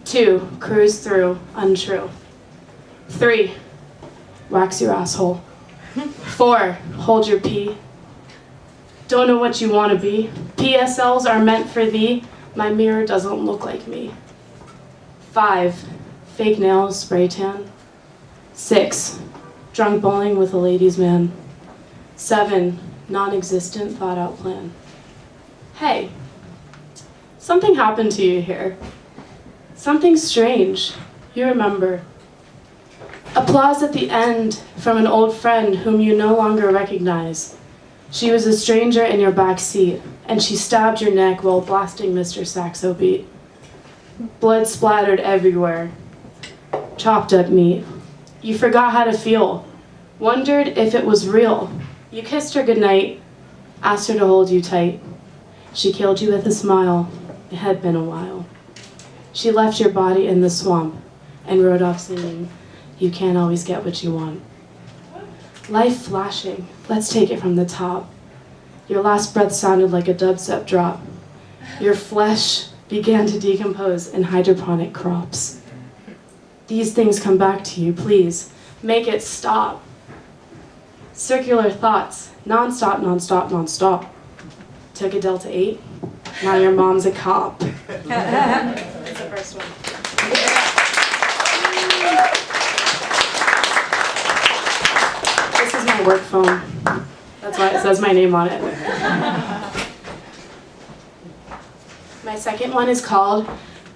2, cruise through untrue. 3, wax your asshole. 4, hold your pee. Don't know what you want to be. PSLs are meant for thee. My mirror doesn't look like me. 5, fake nails, spray tan. 6, drunk bowling with a ladies' man. 7, non-existent thought out plan. Hey, something happened to you here. Something strange. You remember. Applause at the end from an old friend whom you no longer recognize. She was a stranger in your back seat, and she stabbed your neck while blasting Mr. Saxo beat. Blood splattered everywhere. Chopped up meat. You forgot how to feel. Wondered if it was real. You kissed her goodnight, asked her to hold you tight. She killed you with a smile. It had been a while. She left your body in the swamp and rode off singing, "You can't always get what you want." Life flashing, let's take it from the top. Your last breath sounded like a dubstep drop. Your flesh began to decompose in hydroponic crops. These things come back to you, please. Make it stop. Circular thoughts, non-stop, non-stop, non-stop. Took a Delta 8, now your mom's a cop. That's the first one. This is my work phone. That's why it says my name on it. My second one is called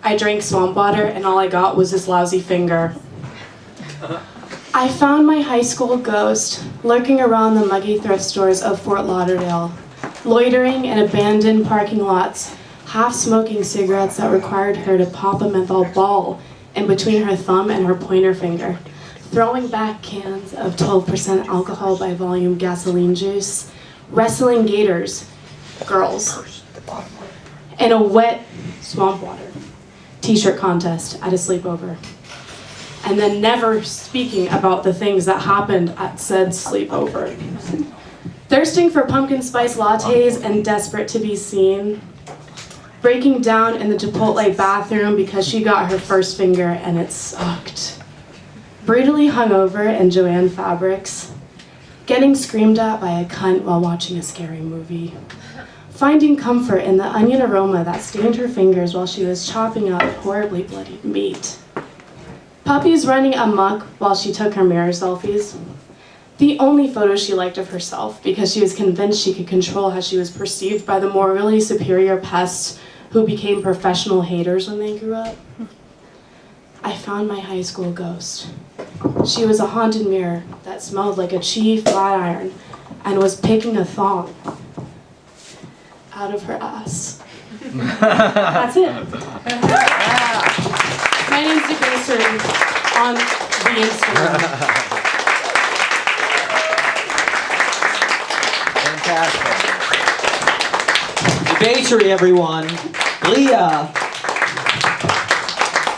I Drank Swamp Water and All I Got Was This Lousy Finger. I found my high school ghost lurking around the muggy thrift stores of Fort Lauderdale, loitering in abandoned parking lots, half smoking cigarettes that required her to pop a menthol ball in between her thumb and her pointer finger, throwing back cans of 12% alcohol by volume gasoline juice, wrestling gators, girls, in a wet swamp water t-shirt contest at a sleepover, and then never speaking about the things that happened at said sleepover. Thirsting for pumpkin spice lattes and desperate to be seen. Breaking down in the Chipotle bathroom because she got her first finger and it sucked. Brutally hungover in Joanne fabrics. Getting screamed at by a cunt while watching a scary movie. Finding comfort in the onion aroma that stained her fingers while she was chopping up horribly bloodied meat. Puppies running amok while she took her mirror selfies. The only photo she liked of herself because she was convinced she could control how she was perceived by the morally superior pests who became professional haters when they grew up. I found my high school ghost. She was a haunted mirror that smelled like a cheap flat iron and was picking a thong out of her ass. That's it. My name's Debasery on the Instagram. Fantastic. Debasery, everyone. LEAH.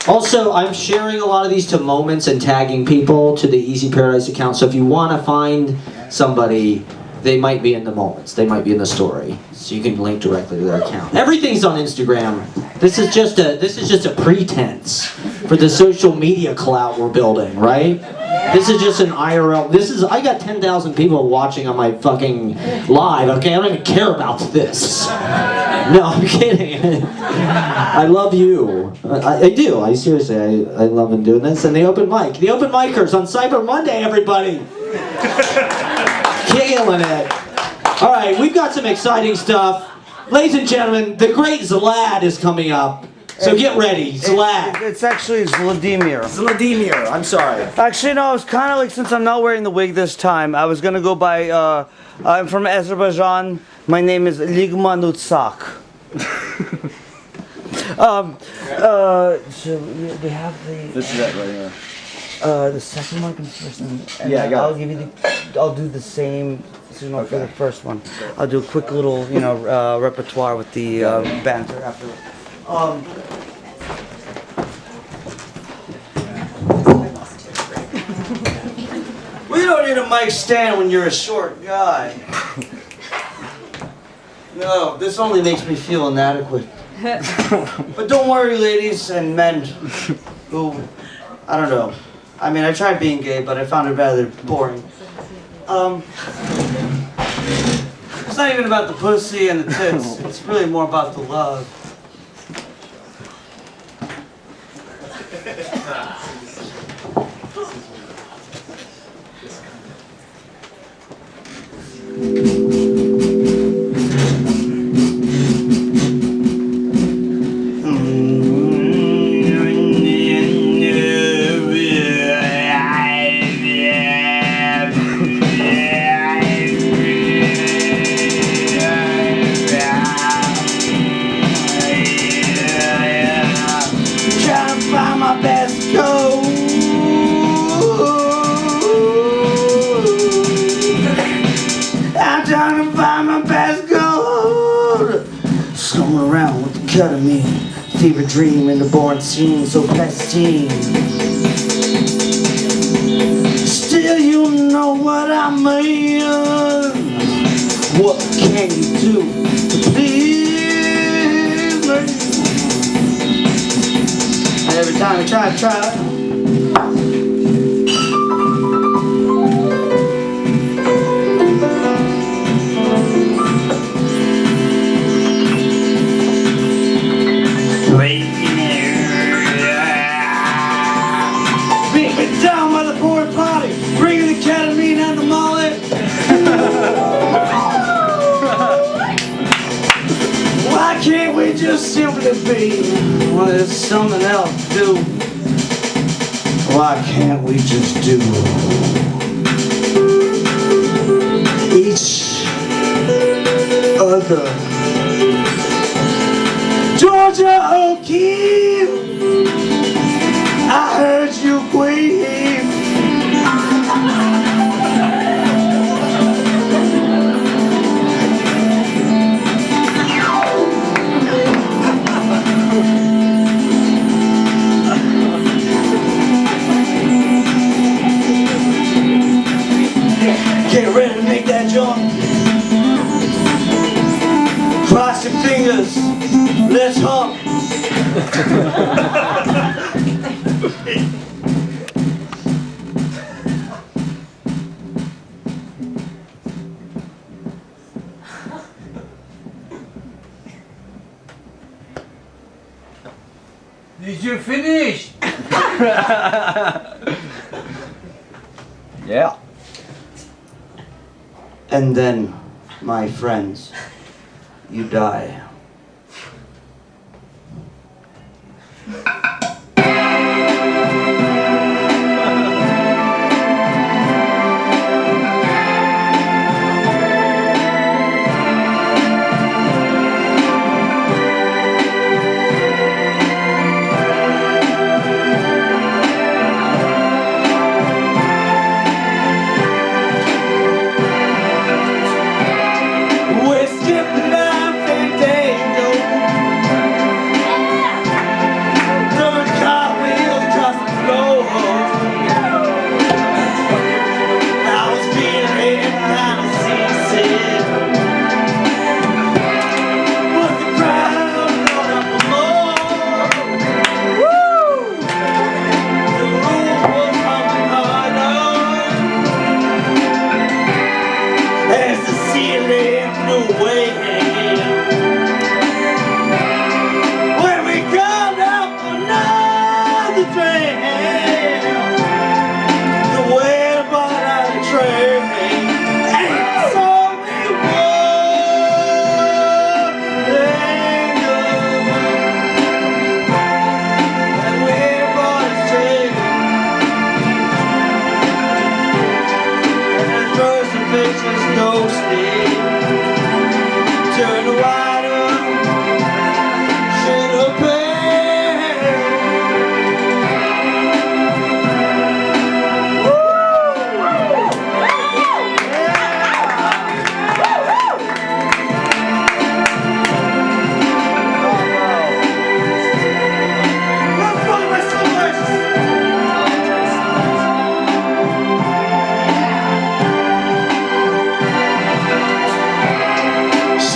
Also, I'm sharing a lot of these to moments and tagging people to the Easy Paradise account. So if you want to find somebody, they might be in the moments. They might be in the story. So you can link directly to their account. Everything's on Instagram. This is just a pretense for the social media clout we're building, right? This is just an IRL. I got 10,000 people watching on my fucking live, okay? I don't even care about this. No, I'm kidding. I love you. I do. I seriously, I love doing this. And the open mic. The open micers on Cyber Monday, everybody. Killing it. All right, we've got some exciting stuff. Ladies and gentlemen, the great Xlad is coming up. So get ready, Xlad. It's actually Vladimir. Vladimir, I'm sorry. Actually, no, it's kind of like, since I'm not wearing the wig this time, I was going to go by, I'm from Azerbaijan. My name is Ligmanutsak. So we have the... This is it right here. The second one comes first, and Yeah, I got I'll give you I'll do the same signal for the first one. I'll do a quick little, repertoire with the banter after. We don't need a mic stand when you're a short guy. No, this only makes me feel inadequate. But don't worry, ladies and men who, I don't know. I mean, I tried being gay, but I found it rather boring. It's not even about the pussy and the tits. It's really more about the love. coming around with the ketamine. Fever dream in the boring scene, so pristine. Still you know what I mean. What can you do to please me? Every time I try. Beat me down by the porta potty, bringing the ketamine and the mullet. Why can't we just simply be? Well, there's something else to do. Why can't we just do each other? Georgia O'Keeffe, I heard you queen. Get ready to make that jump. Cross your fingers. Let's hump. Did you finish? Yeah. And then, my friends, you die.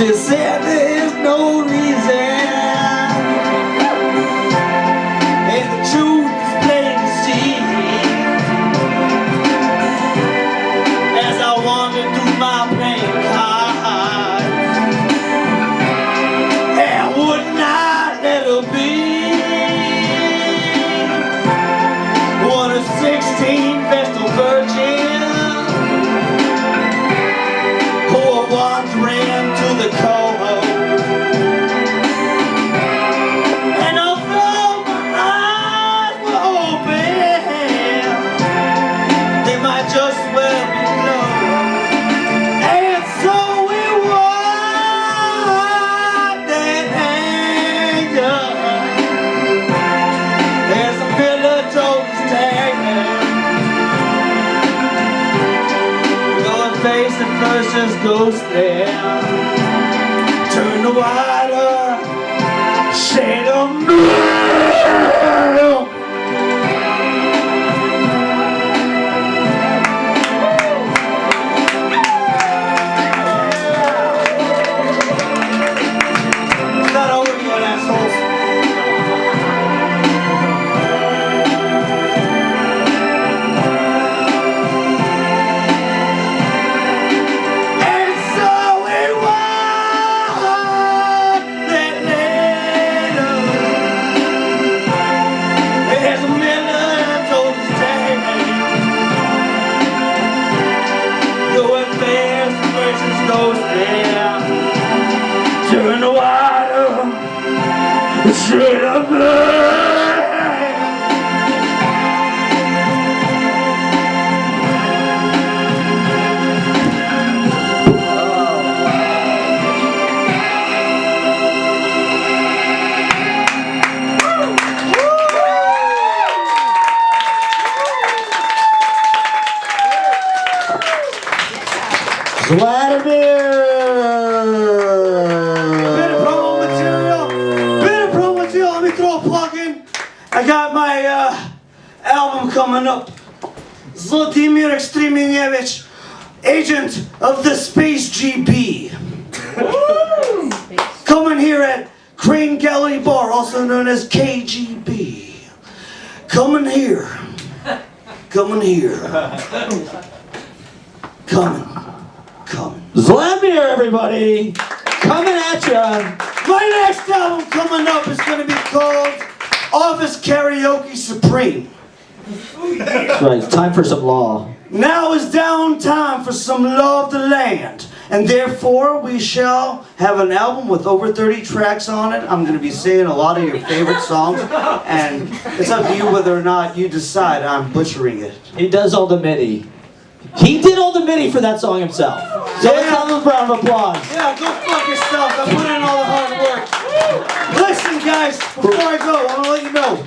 She said there's no reason, and the truth is plain to see. As I wander through my playing cards, and would not let her be one of 16 Vestal virgins who are wandering to the cold. And although my eyes were open, they might just well be closed. And so we walked that anger. There's a miller told us going face to first just ghost there. Turn the water Straight up Bit of promo material. Let me throw a plug in. I got my album coming up. Zlatimir Extreminevich, agent of the Space GB. Coming here at Crane Gallery Bar, also known as KGB. Coming here. Coming. Zlamir, everybody! Coming at ya! My next album coming up is going to be called Office Karaoke Supreme. That's right, it's time for some law. Now is down time for some law of the land. And therefore, we shall have an album with over 30 tracks on it. I'm going to be singing a lot of your favorite songs. And it's up to you whether or not you decide I'm butchering it. He does all the MIDI. He did all the MIDI for that song himself. So let's have a round of applause. Yeah, go fuck yourself. I put in all the hard work. Listen, guys, before I go, I want to let you know.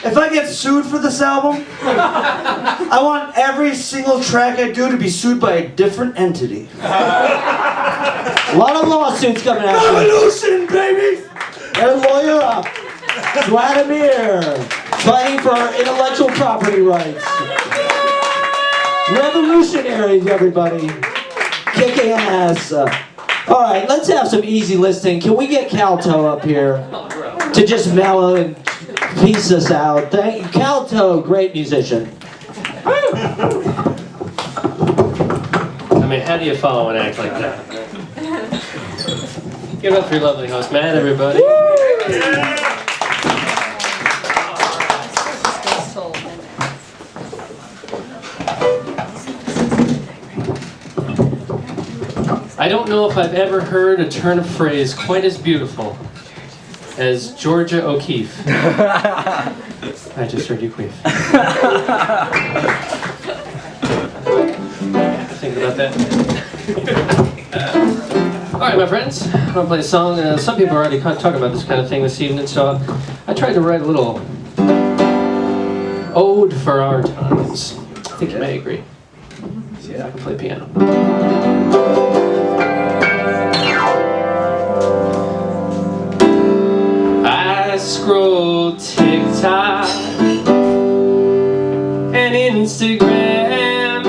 If I get sued for this album, I want every single track I do to be sued by a different entity. A lot of lawsuits coming at you. Revolution, baby! And lawyer up. Vladimir, fighting for our intellectual property rights. Revolutionaries, everybody. Kicking ass. All right, let's have some easy listening. Can we get Calto up here to just mellow and piece us out? Thank you. Calto, great musician. I mean, how do you follow an act like that? Give it up for your lovely host, Matt, everybody. I don't know if I've ever heard a turn of phrase quite as beautiful as Georgia O'Keeffe. I just heard you queef. Think about that. All right, my friends, I'm gonna play a song. Some people are already talking about this kind of thing this evening, so I tried to write a little ode for our times. I think you may agree. See if I can play piano. I scroll TikTok and Instagram,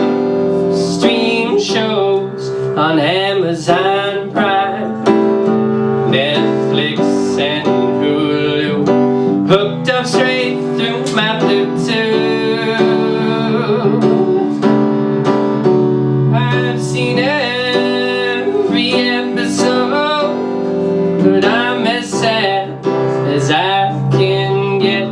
stream shows on Amazon Prime, Netflix and Hulu, hooked up straight through my Bluetooth. I've seen every episode, but I'm as sad as I can get.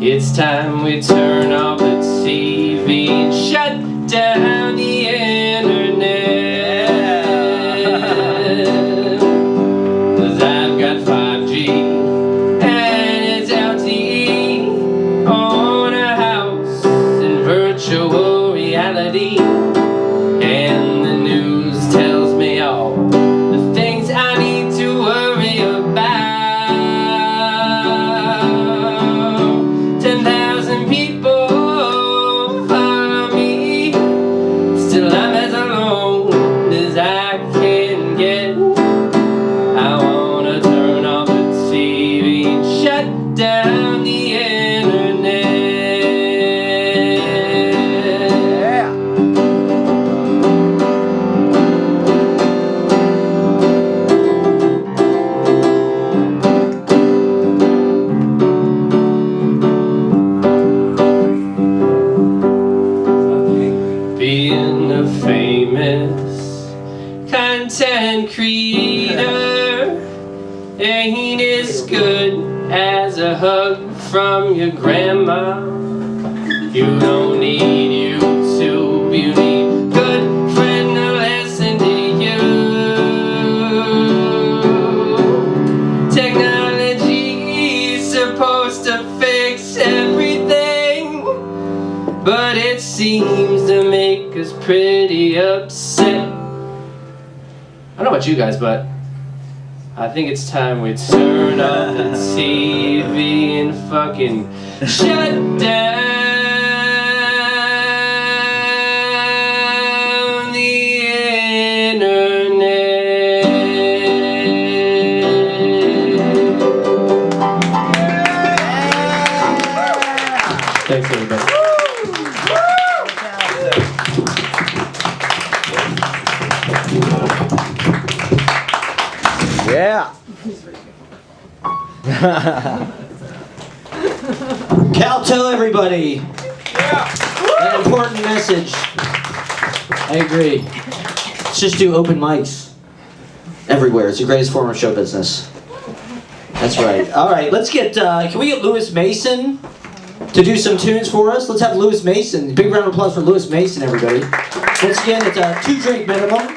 It's time we turn off the TV and shut down the internet. 'Cause I've got 5G and it's LTE, own a house in virtual reality, and the news tells me all the things I need to worry about. 10,000 people follow me, still I'm as alone as I can get. I wanna turn off the TV and shut down the internet. Being a famous content creator ain't as good as a hug from your grandma. You don't need YouTube, you need good friend to listen to you. Technology pretty upset. I don't know about you guys, but I think it's time we turn off the TV and fucking shut down the internet. Thanks, everybody. Yeah. Calto, everybody. An important message. I agree. Let's just do open mics everywhere. It's the greatest form of show business. That's right. All right, let's get, can we get Lewis Mason to do some tunes for us? Let's have Lewis Mason. Big round of applause for Lewis Mason, everybody. Once again, it's a 2-drink minimum.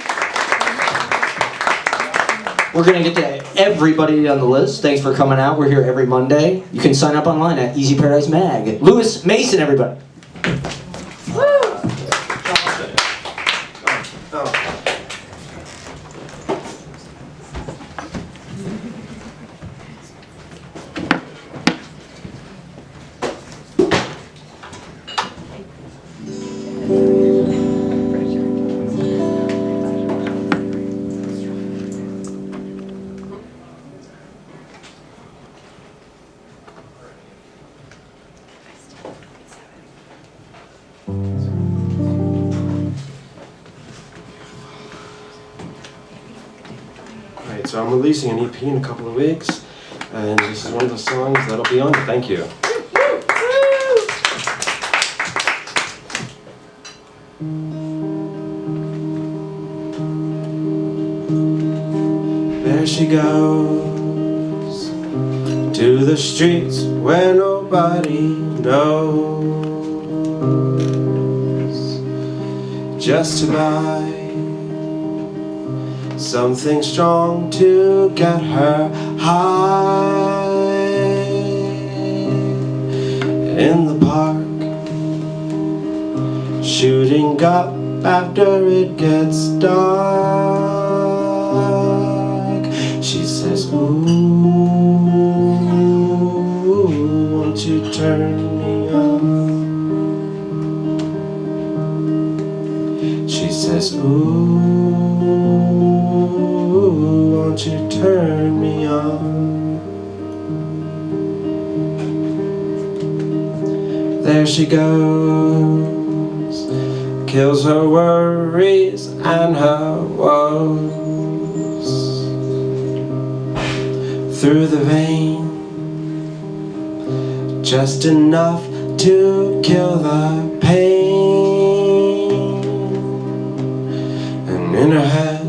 We're going to get to everybody on the list. Thanks for coming out. We're here every Monday. You can sign up online at Easy Paradise Mag. Lewis Mason, everybody. Alright, so I'm releasing an EP in a couple of weeks, and this is one of the songs that'll be on it. Thank you. There she goes to the streets where nobody knows, just to buy something strong to get her high. In the park, shooting up after it gets dark. She says, ooh, won't you turn me on? She says, ooh, won't you turn me on? There she goes, kills her worries and her woes through the vein, just enough to kill the pain. And in her head,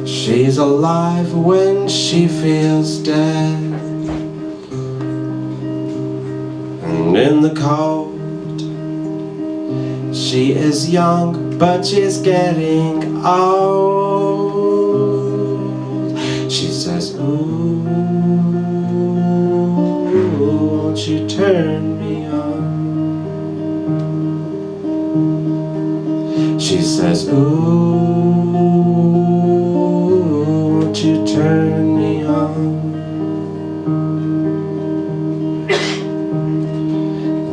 she's alive when she feels dead. And in the cold, she is young, but she's getting old. She says, ooh, won't you turn me on? She says, ooh, won't you turn me on?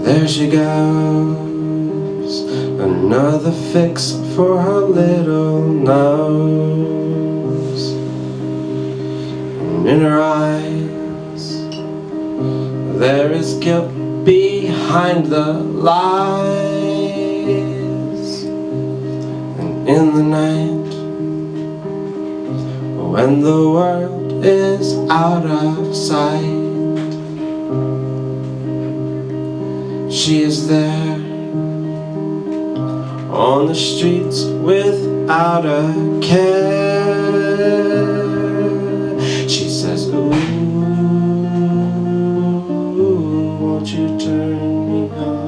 There she goes, another fix for her little nose. And in her eyes, there is guilt behind the lies. And in the night, when the world is out of sight, she is there on the streets without a care. She says, ooh, won't you turn me on?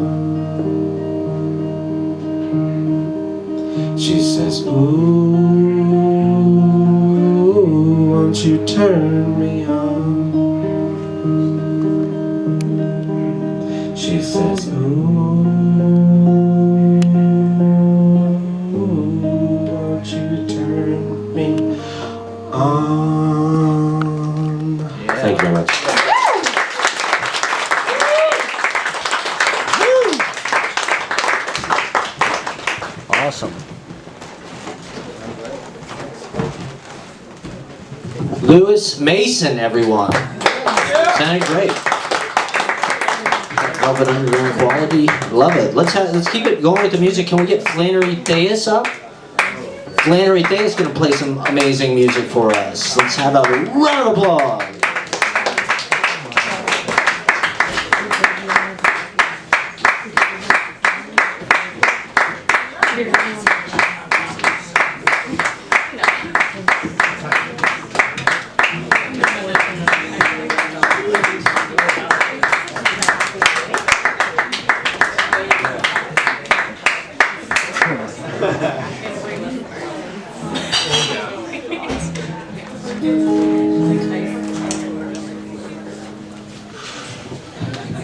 She says, ooh, won't you turn me on? She says, ooh, Thank you very much. Awesome. Lewis Mason, everyone. Sounded great. Velvet underground quality. Love it. Let's keep it going with the music. Can we get Flannery theaux up? Flannery theaux is going to play some amazing music for us. Let's have a round of applause.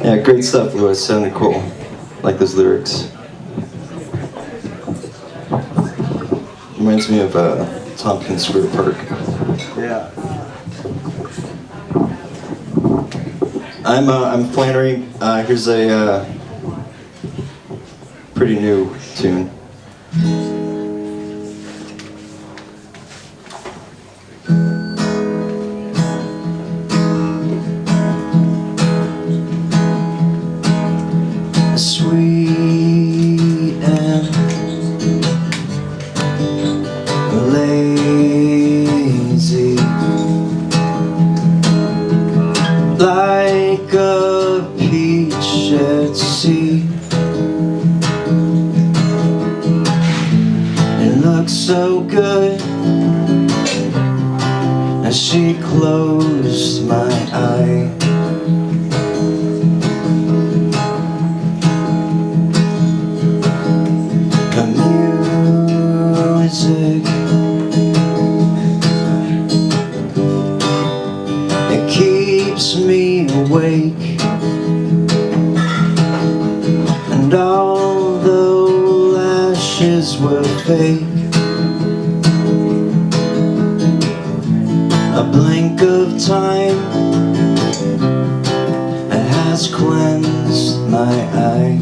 Yeah, great stuff, Lewis. Sounded cool. Like those lyrics. Reminds me of Tompkins Square Park. Yeah. I'm Flannery. Here's a pretty new tune. Sweet and lazy, like a peach at sea. It looks so good as she closed my eye. Music, it keeps me awake, and although lashes were fake, a blink of time, it has cleansed my eye.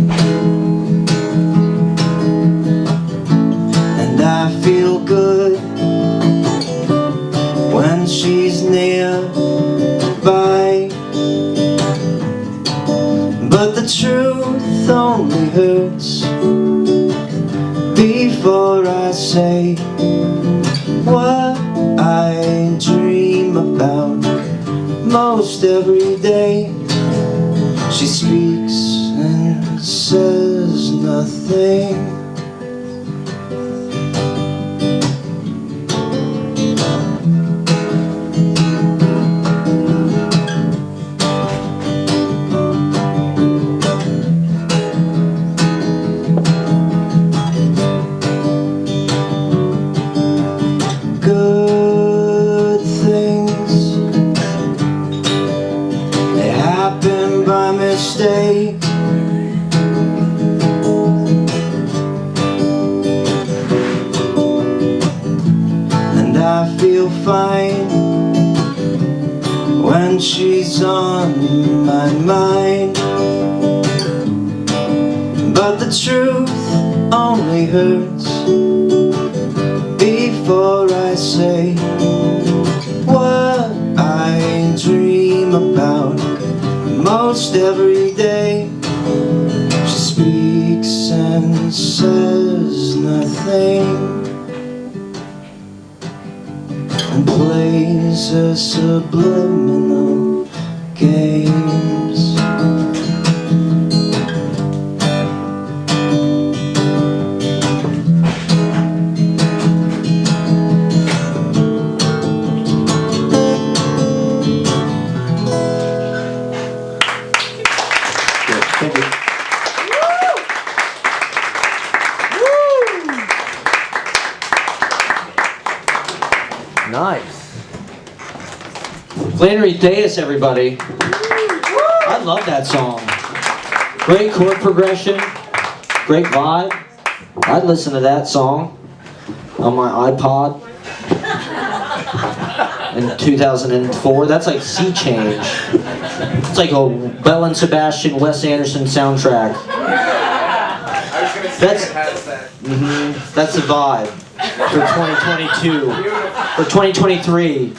I feel good when she's nearby, but the truth only hurts before I say what I dream about most every day. She speaks and says nothing. Good things, they happen by mistake. And I feel fine when she's on my mind, but the truth only hurts before I say what I dream about most every day. She speaks and says nothing, and plays her subliminal games. Nice. Flannery theaux, everybody. I love that song. Great chord progression. Great vibe. I'd listen to that song on my iPod. in 2004. That's like sea change. It's like a Bell and Sebastian, Wes Anderson soundtrack. I was gonna say That's- it has that. That's the vibe for 2022. For 2023,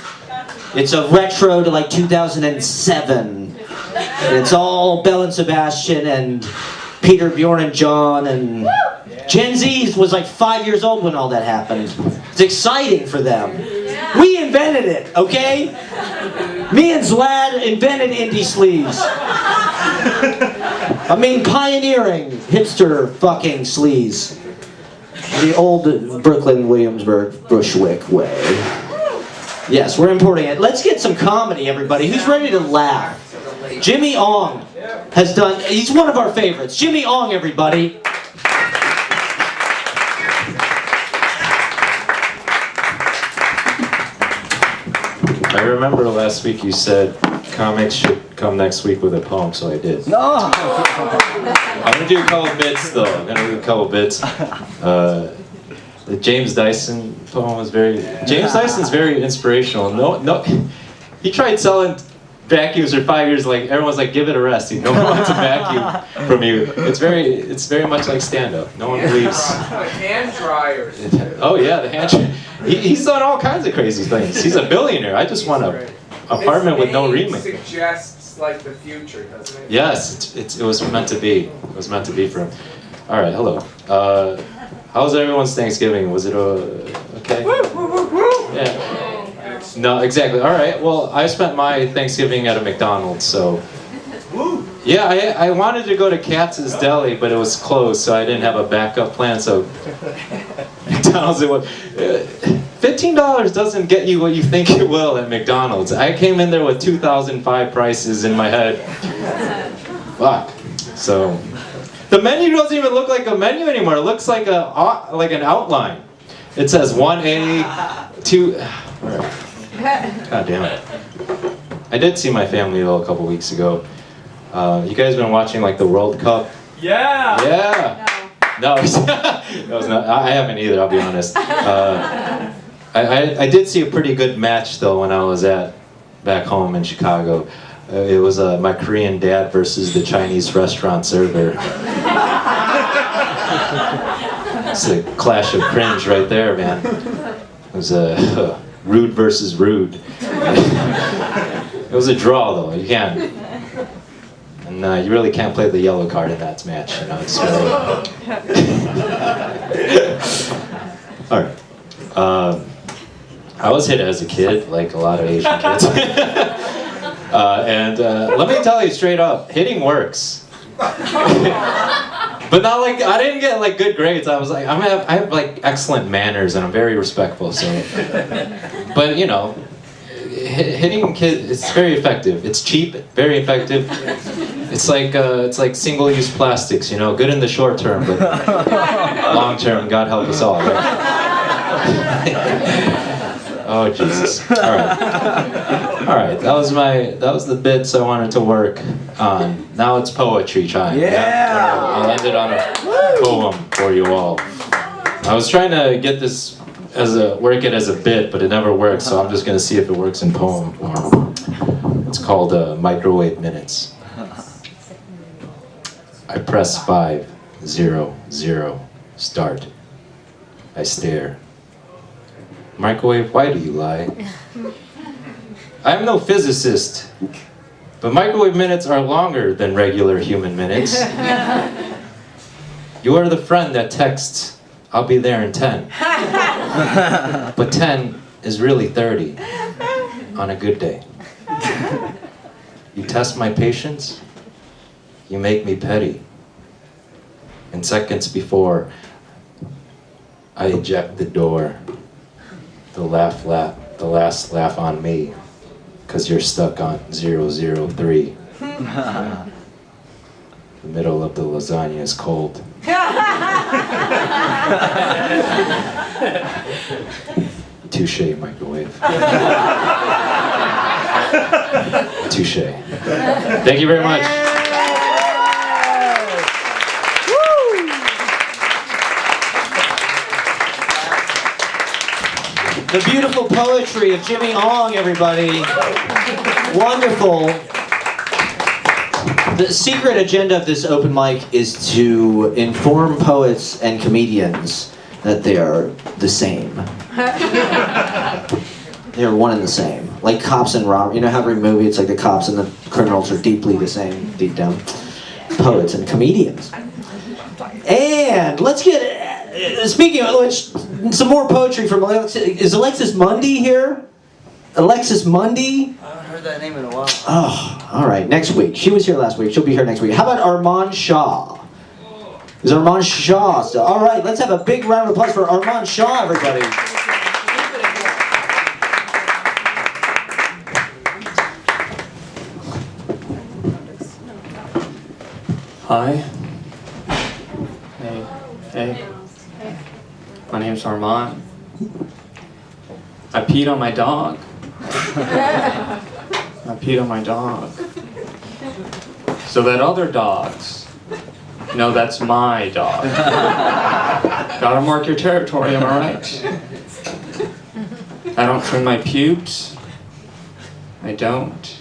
it's a retro to like 2007. And it's all Bell and Sebastian and Peter, Bjorn, and John, and Gen Z was like 5 years old when all that happened. It's exciting for them. We invented it, okay? Me and Xlad invented indie sleaze. I mean, pioneering hipster fucking sleaze. The old Brooklyn, Williamsburg, Bushwick way. Yes, we're importing it. Let's get some comedy, everybody. Who's ready to laugh? Jimmy Ong has done, he's one of our favorites. Jimmy Ong, everybody. I remember last week you said comics should come next week with a poem, so I did. No! I'm gonna do a couple bits though. The James Dyson poem was James Dyson's very inspirational. No, he tried selling vacuums for 5 years. Like everyone's like, give it a rest. No one wants a vacuum from you. It's very much like stand-up. No one believes. Hand dryers. Oh yeah, the hand. He's done all kinds of crazy things. He's a billionaire. I just want an apartment with no remake. It suggests like the future, doesn't it? Yes, it was meant to be. It was meant to be for him. All right, hello. How was everyone's Thanksgiving? Was it okay? Yeah. No, exactly. All right. Well, I spent my Thanksgiving at a McDonald's, so. Yeah, I wanted to go to Katz's Deli, but it was closed, so I didn't have a backup plan. So McDonald's, it was. $15 doesn't get you what you think it will at McDonald's. I came in there with 2005 prices in my head. Fuck. So the menu doesn't even look like a menu anymore. It looks like an outline. It says 1A, 2. God damn it. I did see my family though a couple weeks ago. You guys been watching like the World Cup? Yeah. Yeah. No, that was not. I haven't either. I'll be honest. I did see a pretty good match though when I was back home in Chicago. It was my Korean dad versus the Chinese restaurant server. It's a clash of cringe right there, man. It was rude versus rude. It was a draw though. You can't. And you really can't play the yellow card in that match. You know, it's really. All right. I was hit as a kid, like a lot of Asian kids. And let me tell you straight up, hitting works. But not like, I didn't get like good grades. I was like, I have like excellent manners and I'm very respectful. So, but you know, hitting kids, it's very effective. It's cheap, very effective. It's like single-use plastics, you know, good in the short term, but long term, God help us all. Right? Oh Jesus! All right. That was the bits I wanted to work on. Now it's poetry time. Yeah. I'll end it on a poem for you all. I was trying to get this work it as a bit, but it never works. So I'm just gonna see if it works in poem form. It's called Microwave Minutes. I press 5, 0, 0, start. I stare. Microwave, why do you lie? I am no physicist, but microwave minutes are longer than regular human minutes. You are the friend that texts, I'll be there in 10. But 10 is really 30 on a good day. You test my patience? You make me petty. And seconds before I eject the door, the last laugh on me, 'cause you're stuck on 003. The middle of the lasagna is cold. Touche, microwave. Touche. Thank you very much. The beautiful poetry of Jimmy Ong, everybody. Wonderful. The secret agenda of this open mic is to inform poets and comedians that they are the same. They are one and the same. Like cops and robbers. You know how every movie it's like the cops and the criminals are deeply the same, deep down. Poets and comedians. And let's get, speaking of which, some more poetry from Alexis. Is Alexis Mundy here? Alexis Mundy? I haven't heard that name in a while. Oh, all right, next week. She was here last week. She'll be here next week. How about Arman Shah? Is Arman Shah still? All right, let's have a big round of applause for Arman Shah, everybody. Hi. Hey. My name's Arman. I peed on my dog. I peed on my dog. So that other dogs know that's my dog. Gotta mark your territory, am I right? I don't trim my pubes. I don't.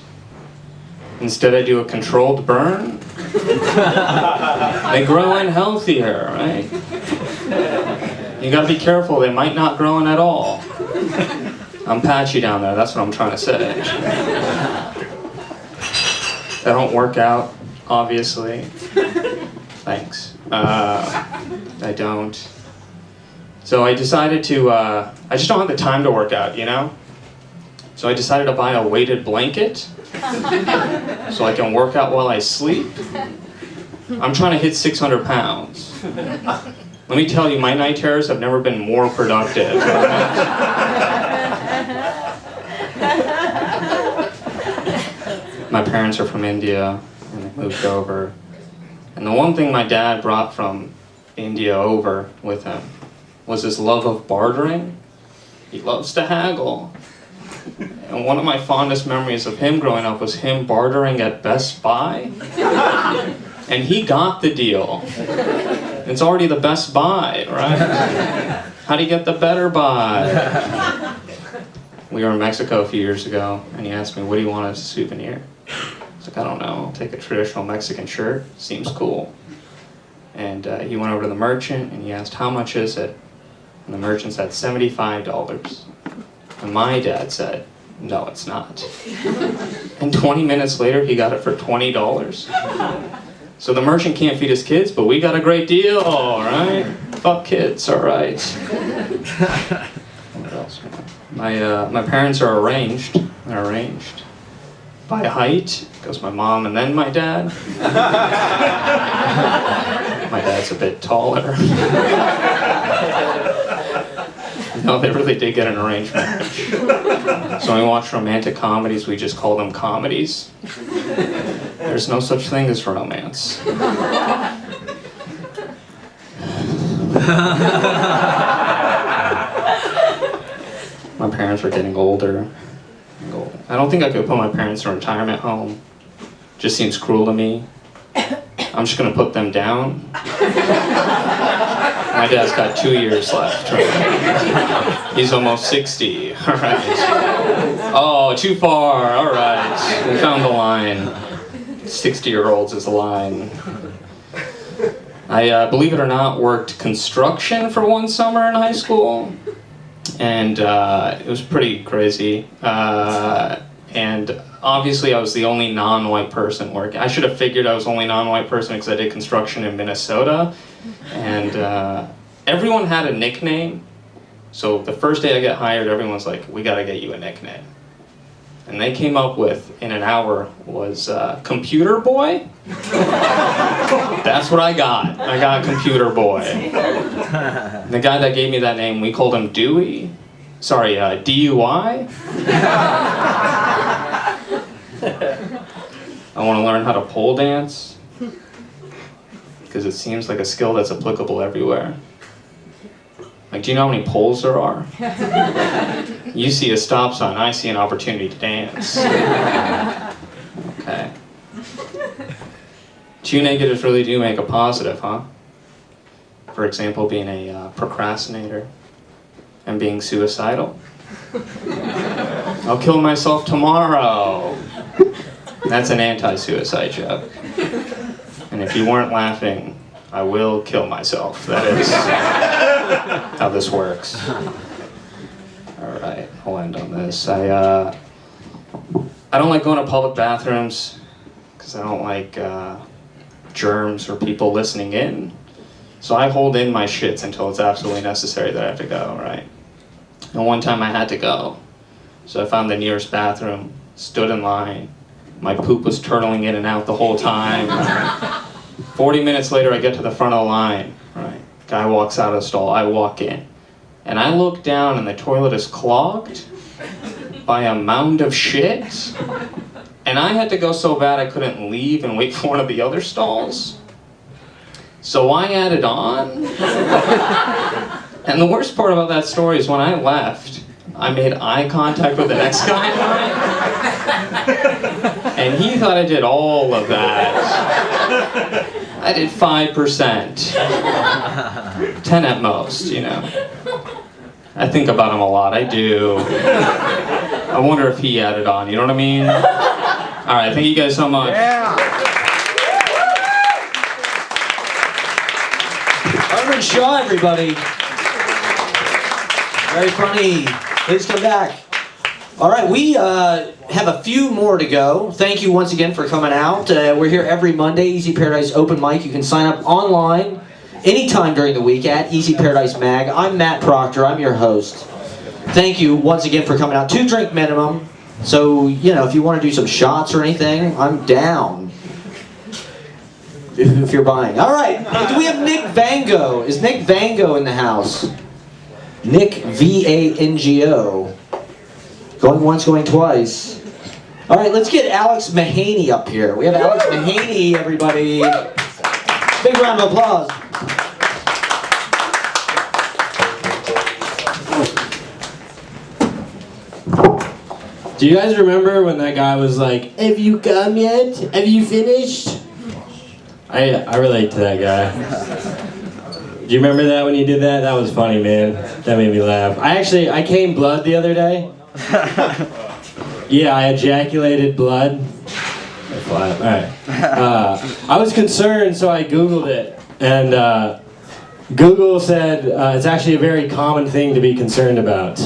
Instead I do a controlled burn. They grow in healthier, right? You gotta be careful, they might not grow in at all. I'm patchy down there, that's what I'm trying to say. That don't work out, obviously. Thanks. I don't. So I decided to, I just don't have the time to work out, you know? So I decided to buy a weighted blanket so I can work out while I sleep. I'm trying to hit 600 pounds. Let me tell you, my night terrors have never been more productive. My parents are from India, and they moved over. And the one thing my dad brought from India over with him was his love of bartering. He loves to haggle. And one of my fondest memories of him growing up was him bartering at Best Buy. And he got the deal. It's already the Best Buy, right? How do you get the better buy? We were in Mexico a few years ago, and he asked me, what do you want as a souvenir? I was like, I don't know, I'll take a traditional Mexican shirt, seems cool. And he went over to the merchant, and he asked, how much is it? And the merchant said, $75. And my dad said, no, it's not. And 20 minutes later, he got it for $20. So the merchant can't feed his kids, but we got a great deal, all right? Fuck kids, all right. What else? My parents are arranged. They're arranged by height. It goes my mom and then my dad. My dad's a bit taller. No, they really did get an arranged marriage. So when we watch romantic comedies, we just call them comedies. There's no such thing as romance. My parents are getting older. I don't think I could put my parents in a retirement home. Just seems cruel to me. I'm just gonna put them down. My dad's got 2 years left. Right? He's almost 60. All right. Oh, too far. All right. We found the line. 60-year-olds is the line. I, believe it or not, worked construction for one summer in high school. And it was pretty crazy. And obviously I was the only non-white person working. I should have figured I was the only non-white person because I did construction in Minnesota. And everyone had a nickname. So the first day I got hired, everyone's like, we gotta get you a nickname. And they came up with, in an hour, was Computer Boy. That's what I got. I got Computer Boy. The guy that gave me that name, we called him Dewey. Sorry, DUI. I want to learn how to pole dance because it seems like a skill that's applicable everywhere. Like, do you know how many poles there are? You see a stop sign, I see an opportunity to dance. Okay. 2 negatives really do make a positive, huh? For example, being a procrastinator and being suicidal. I'll kill myself tomorrow. That's an anti-suicide joke. And if you weren't laughing, I will kill myself. That is how this works. All right, I'll end on this. I don't like going to public bathrooms because I don't like germs or people listening in. So I hold in my shits until it's absolutely necessary that I have to go, right? And one time I had to go. So I found the nearest bathroom, stood in line. My poop was turtling in and out the whole time. 40 minutes later, I get to the front of the line, right? Guy walks out of the stall, I walk in. And I look down and the toilet is clogged by a mound of shit. And I had to go so bad I couldn't leave and wait for one of the other stalls. So I added on. And the worst part about that story is when I left, I made eye contact with the next guy. And he thought I did all of that. I did 5%. 10 at most, you know. I think about him a lot, I do. I wonder if he added on, you know what I mean? All right, thank you guys so much. Arman Shah, everybody. Very funny. Please come back. All right, we have a few more to go. Thank you once again for coming out. We're here every Monday, Easy Paradise Open Mic. You can sign up online anytime during the week at Easy Paradise Mag. I'm Matt Proctor. I'm your host. Thank you once again for coming out. 2 drink minimum. So, you know, if you want to do some shots or anything, I'm down. If you're buying. All right. Do we have Nick Vango? Is Nick Vango in the house? Nick V-A-N-G-O. Going once, going twice. All right, let's get Alex Mahaney up here. We have Alex Mahaney, everybody. Big round of applause. Do you guys remember when that guy was like, "Have you come yet? Have you finished?" I relate to that guy. Do you remember that when you did that? That was funny, man. That made me laugh. I came blood the other day. Yeah, I ejaculated blood. Alright. I was concerned, so I Googled it. And Google said it's actually a very common thing to be concerned about.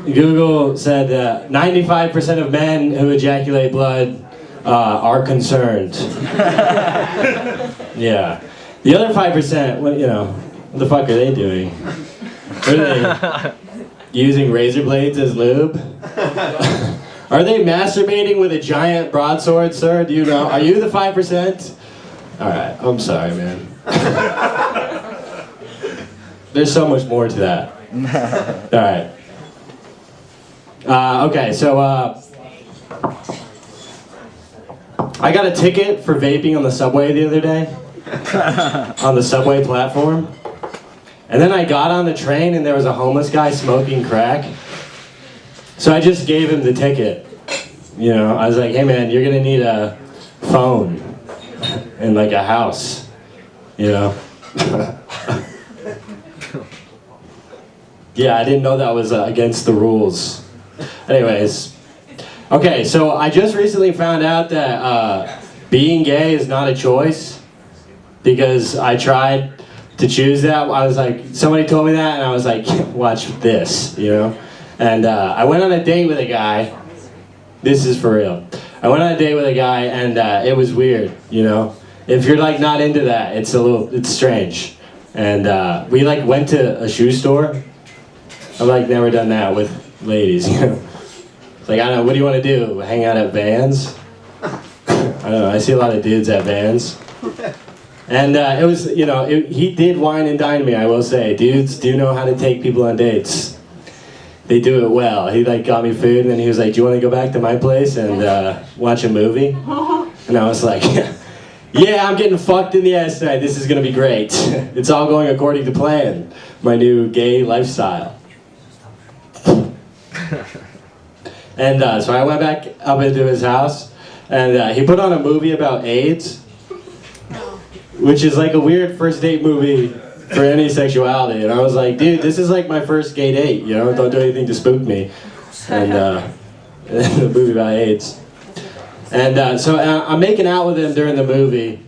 Google said 95% of men who ejaculate blood are concerned. Yeah. The other 5%, what the fuck are they doing? What are they using razor blades as lube? Are they masturbating with a giant broadsword, sir? Do you know? Are you the 5%? All right, I'm sorry, man. There's so much more to that. All right. Okay, so I got a ticket for vaping on the subway the other day. On the subway platform. And then I got on the train and there was a homeless guy smoking crack. So I just gave him the ticket. You know, I was like, hey man, you're gonna need a phone and like a house. You know? Yeah, I didn't know that was against the rules. Anyways. Okay, so I just recently found out that being gay is not a choice. Because I tried to choose that. I was like, somebody told me that, and I was like, watch this, you know? And I went on a date with a guy. This is for real. I went on a date with a guy, and it was weird, you know? If you're like not into that, it's strange. And we like went to a shoe store. I've like never done that with ladies, you know? It's like, I don't know, what do you want to do? Hang out at Vans? I don't know, I see a lot of dudes at Vans. And it was, you know, he did wine and dine me, I will say. Dudes do know how to take people on dates. They do it well. He like got me food and then he was like, do you want to go back to my place and watch a movie? And I was like, yeah, I'm getting fucked in the ass tonight. This is going to be great. It's all going according to plan. My new gay lifestyle. And so I went back up into his house and he put on a movie about AIDS. Which is like a weird first date movie for any sexuality. And I was like, dude, this is like my first gay date, you know? Don't do anything to spook me. and the movie about AIDS. And so I'm making out with him during the movie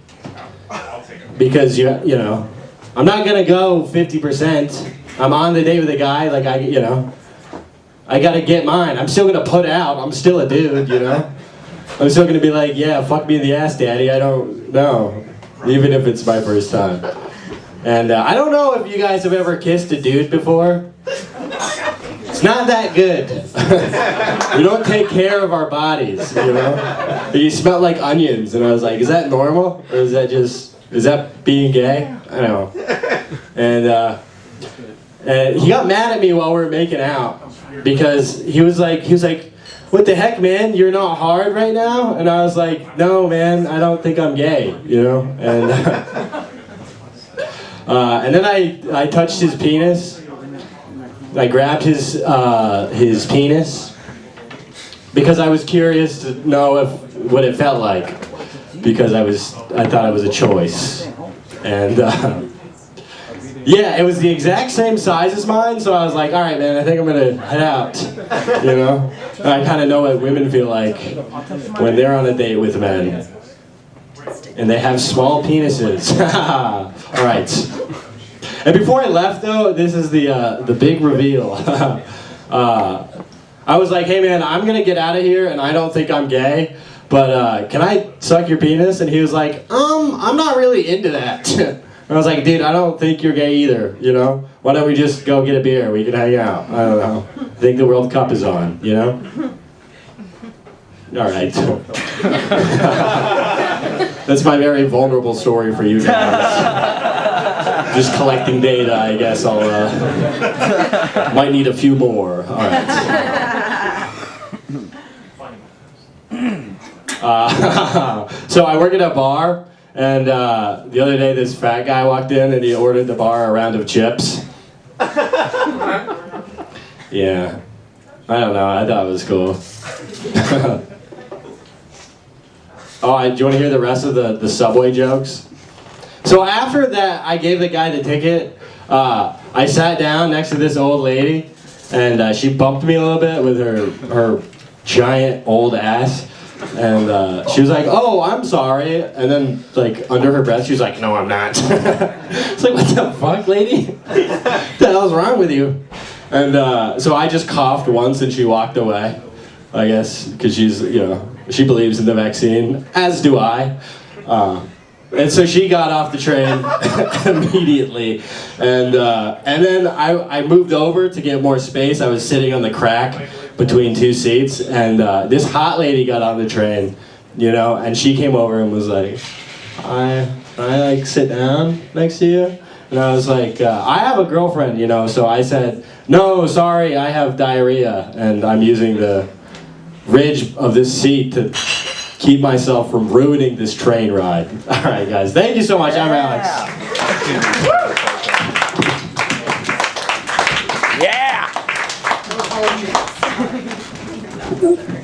because you know, I'm not gonna go 50%. I'm on the date with a guy, like I gotta get mine. I'm still gonna put out. I'm still a dude, you know. I'm still gonna be like, yeah, fuck me in the ass, daddy. I don't know, even if it's my first time. And I don't know if you guys have ever kissed a dude before. It's not that good. We don't take care of our bodies, you know. You smell like onions, and I was like, is that normal, or is that being gay? I don't know. And he got mad at me while we were making out because he was like, what the heck, man? You're not hard right now? And I was like, no, man, I don't think I'm gay, you know. And then I touched his penis. I grabbed his penis because I was curious to know what it felt like, because I thought it was a choice. And yeah, it was the exact same size as mine, so I was like, all right, man, I think I'm gonna head out, you know? I kind of know what women feel like when they're on a date with men. And they have small penises. All right. And before I left, though, this is the big reveal. I was like, hey, man, I'm gonna get out of here, and I don't think I'm gay, but can I suck your penis? And he was like, I'm not really into that. I was like, dude, I don't think you're gay either, you know? Why don't we just go get a beer? We can hang out. I don't know. I think the World Cup is on, you know? All right. That's my very vulnerable story for you guys. Just collecting data, I guess I'll, might need a few more. All right. So I work at a bar. And the other day, this fat guy walked in and he ordered the bar a round of chips. Yeah. I don't know. I thought it was cool. Oh, do you want to hear the rest of the Subway jokes? So after that, I gave the guy the ticket. I sat down next to this old lady, and she bumped me a little bit with her giant old ass. And she was like, oh, I'm sorry. And then, like, under her breath, she was like, no, I'm not. It's like, what the fuck, lady? What the hell's wrong with you? And so I just coughed once and she walked away, I guess, because she's, you know, she believes in the vaccine, as do I. And so she got off the train immediately. And then I moved over to get more space. I was sitting on the crack between two seats, and this hot lady got on the train, you know, and she came over and was like, I like sit down next to you? And I was like, I have a girlfriend, you know, so I said, no, sorry, I have diarrhea, and I'm using the ridge of this seat to keep myself from ruining this train ride. All right, guys, thank you so much. I'm Alex.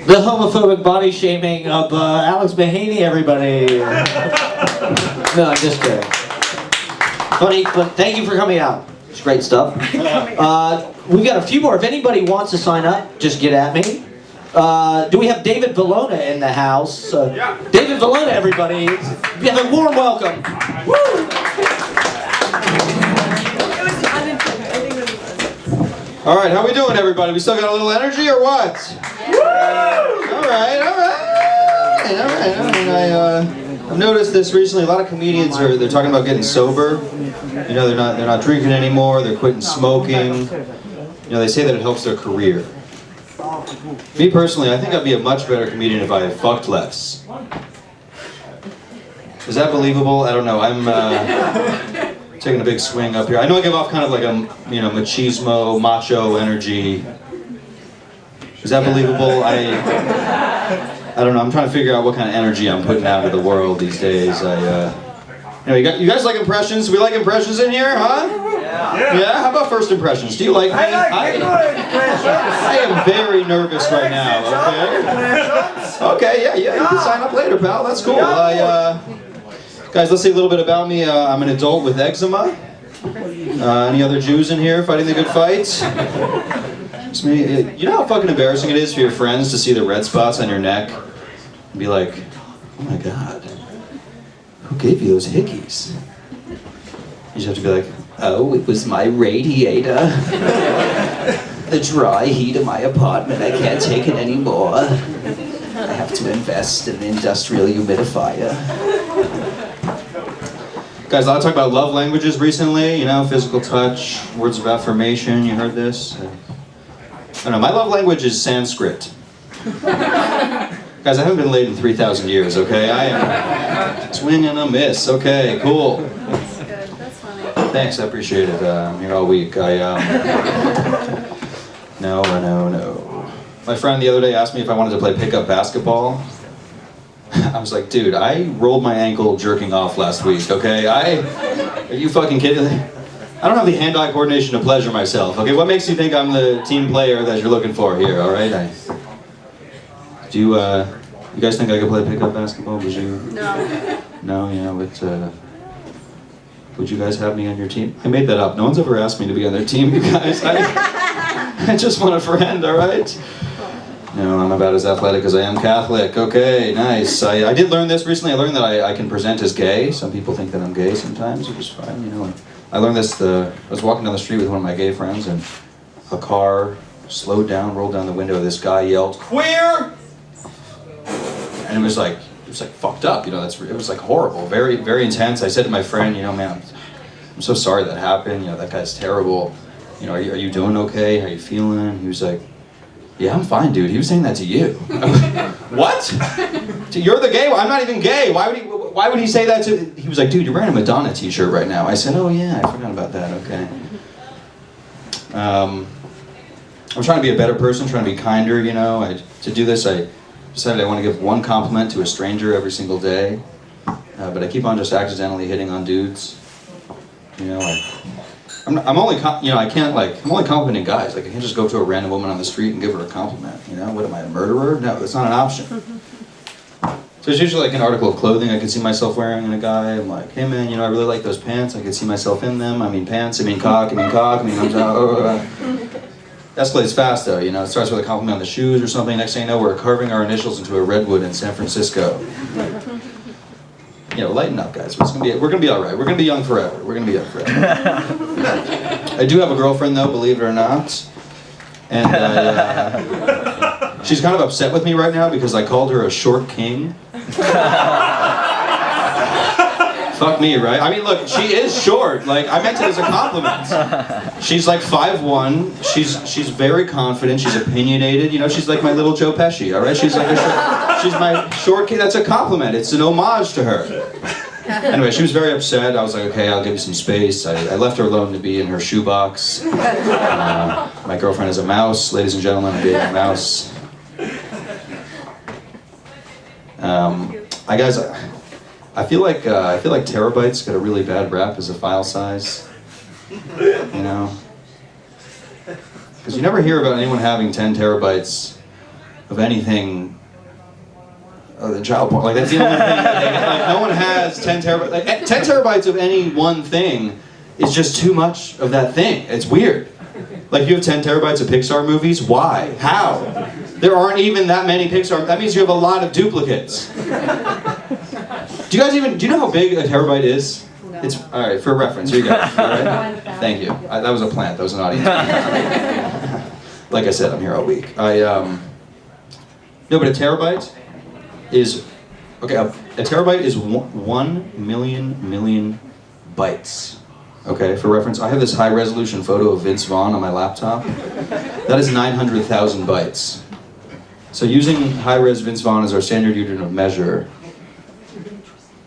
The homophobic body shaming of Alex Mahaney, everybody. No, I'm just kidding. Funny, but thank you for coming out. It's great stuff. We've got a few more. If anybody wants to sign up, just get at me. Do we have David Velona in the house? David Velona, everybody. You have a warm welcome. Woo! All right, how we doing, everybody? We still got a little energy, or what? Woo! All right. I've noticed this recently. A lot of comedians they're talking about getting sober. You know, they're not drinking anymore. They're quitting smoking. You know, they say that it helps their career. Me personally, I think I'd be a much better comedian if I fucked less. Is that believable? I don't know. I'm taking a big swing up here. I know I give off kind of like a, you know, machismo, macho energy. Is that believable? I don't know. I'm trying to figure out what kind of energy I'm putting out into the world these days. Anyway, you guys like impressions? We like impressions in here, huh? Yeah. How about first impressions? Do you like me? I am very nervous right now. Okay. Yeah. You can sign up later, pal. That's cool. Guys, let's say a little bit about me. I'm an adult with eczema. Any other Jews in here fighting the good fight? embarrassing me. You know how fucking embarrassing it is for your friends to see the red spots on your neck and be like, oh my god, who gave you those hickeys? You just have to be like, oh, it was my radiator. The dry heat of my apartment, I can't take it anymore. I have to invest in an industrial humidifier. Guys, a lot of talk about love languages recently, you know, physical touch, words of affirmation, you heard this? I don't know, my love language is Sanskrit. Guys, I haven't been laid in 3,000 years, okay? I am swing and a miss, okay, cool. That's good, that's funny. Thanks, I appreciate it. I'm here all week. No. My friend the other day asked me if I wanted to play pickup basketball. I was like, dude, I rolled my ankle jerking off last week, okay? Are you fucking kidding me? I don't have the hand-eye coordination to pleasure myself, okay? What makes you think I'm the team player that you're looking for here, all right? Do you guys think I could play pickup basketball? Would you? No. No, yeah, but, would you guys have me on your team? I made that up. No one's ever asked me to be on their team, you guys. I just want a friend, all right? No, I'm about as athletic as I am Catholic. Okay, nice. I did learn this recently. I learned that I can present as gay. Some people think that I'm gay sometimes, which is fine, you know. And I learned this, I was walking down the street with one of my gay friends, and a car slowed down, rolled down the window. This guy yelled, "Queer!" And it was like fucked up, you know. It was like horrible, very, very intense. I said to my friend, you know, man, I'm so sorry that happened. You know, that guy's terrible. You know, are you doing okay? How you feeling? He was like, yeah, I'm fine, dude. He was saying that to you. What? You're the gay one. I'm not even gay. Why would he say that to? He was like, dude, you're wearing a Madonna t-shirt right now. I said, oh yeah, I forgot about that. Okay. I'm trying to be a better person, trying to be kinder, you know. To do this, I decided I want to give one compliment to a stranger every single day. But I keep on just accidentally hitting on dudes. You know, I'm only complimenting guys. Like, I can't just go up to a random woman on the street and give her a compliment. You know, what am I, a murderer? No, that's not an option. So it's usually like an article of clothing I can see myself wearing in a guy. I'm like, hey man, you know, I really like those pants. I can see myself in them. I mean pants, I mean cock, I mean cock, I mean escalates fast though, you know. It starts with a compliment on the shoes or something. Next thing you know, we're carving our initials into a redwood in San Francisco. You know, lighten up, guys. We're gonna be all right. We're gonna be young forever. We're gonna be young forever. I do have a girlfriend, though, believe it or not, and she's kind of upset with me right now because I called her a short king. Fuck me, right? I mean, look, she is short. Like, I meant it as a compliment. She's like 5'1". She's very confident. She's opinionated. You know, she's like my little Joe Pesci. All right, she's my short king. That's a compliment. It's an homage to her. Anyway, she was very upset. I was like, okay, I'll give you some space. I left her alone to be in her shoebox. My girlfriend is a mouse, ladies and gentlemen. I'm being a mouse. I feel like terabytes got a really bad rap as a file size. You know, because you never hear about anyone having 10 terabytes of anything. The child porn, like that's the only thing. Like, no one has 10 terabytes. Like, 10 terabytes of any one thing is just too much of that thing. It's weird. Like, you have 10 terabytes of Pixar movies. Why? How? There aren't even that many Pixar. That means you have a lot of duplicates. Do you know how big a terabyte is? No. It's all right for reference. Here you go. All right? Thank you. That was a plant. That was an audience. Like I said, I'm here all week. No, but a terabyte is okay. A terabyte is 1 million bytes. Okay, for reference, I have this high-resolution photo of Vince Vaughn on my laptop. That is 900,000 bytes. So using high-res Vince Vaughn as our standard unit of measure.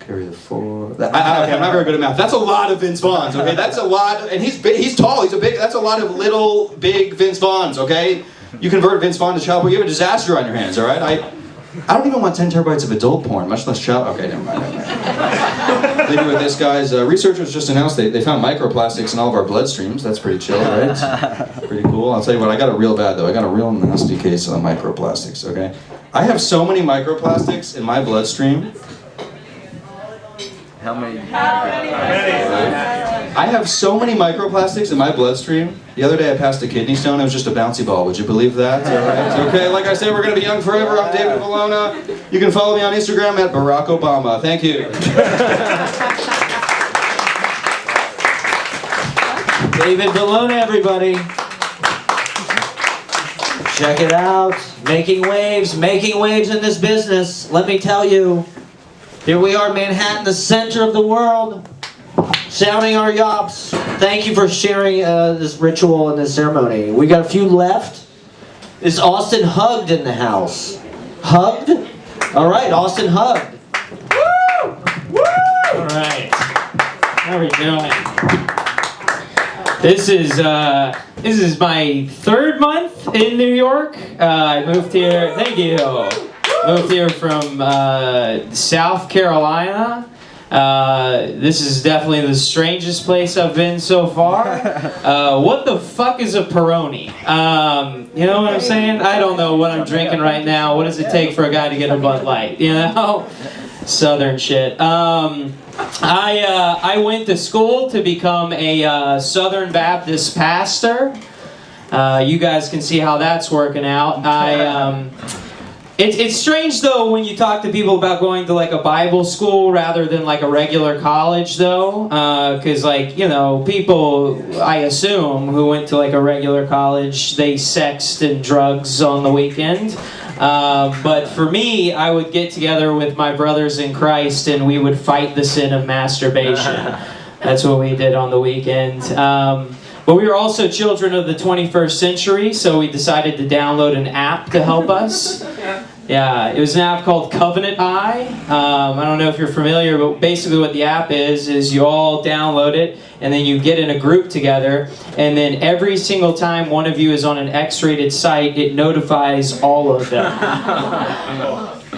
Carry the 4. Okay, I'm not very good at math. That's a lot of Vince Vaughns. Okay, that's a lot. And he's tall. That's a lot of little, big Vince Vaughns. Okay, you convert Vince Vaughn to child porn, you have a disaster on your hands. All right, I don't even want 10 terabytes of adult porn, much less child. Okay, never mind. Leave it with this, guys. Researchers just announced they found microplastics in all of our bloodstreams. That's pretty chill, right? Pretty cool. I'll tell you what, I got a real bad though. I got a real nasty case of microplastics. Okay, I have so many microplastics in my bloodstream. How many? I have so many microplastics in my bloodstream The other day I passed a kidney stone, it was just a bouncy ball. Would you believe that? All right. Okay, like I said, we're going to be young forever. I'm David Velona. You can follow me on Instagram at Barack Obama. Thank you. David Velona, everybody. Check it out. Making waves in this business. Let me tell you. Here we are, Manhattan, the center of the world. Shouting our yops. Thank you for sharing this ritual and this ceremony. We got a few left. Is Austin Hugged in the house? Hugged? All right, Austin Hugged. Woo! Woo! All right. How are we doing? This is my third month in New York. I moved here. Thank you. Moved here from South Carolina. This is definitely the strangest place I've been so far. What the fuck is a Peroni? You know what I'm saying? I don't know what I'm drinking right now. What does it take for a guy to get a Bud Light? You know? Southern shit. I went to school to become a Southern Baptist pastor. You guys can see how that's working out. It's strange though when you talk to people about going to like a Bible school rather than like a regular college though, because like, you know, people I assume who went to like a regular college, they sexed and drugs on the weekend. But for me, I would get together with my brothers in Christ and we would fight the sin of masturbation. That's what we did on the weekend. But we were also children of the 21st century, so we decided to download an app to help us. Yeah, it was an app called Covenant Eye. I don't know if you're familiar, but basically what the app is you all download it, and then you get in a group together, and then every single time one of you is on an X-rated site, it notifies all of them.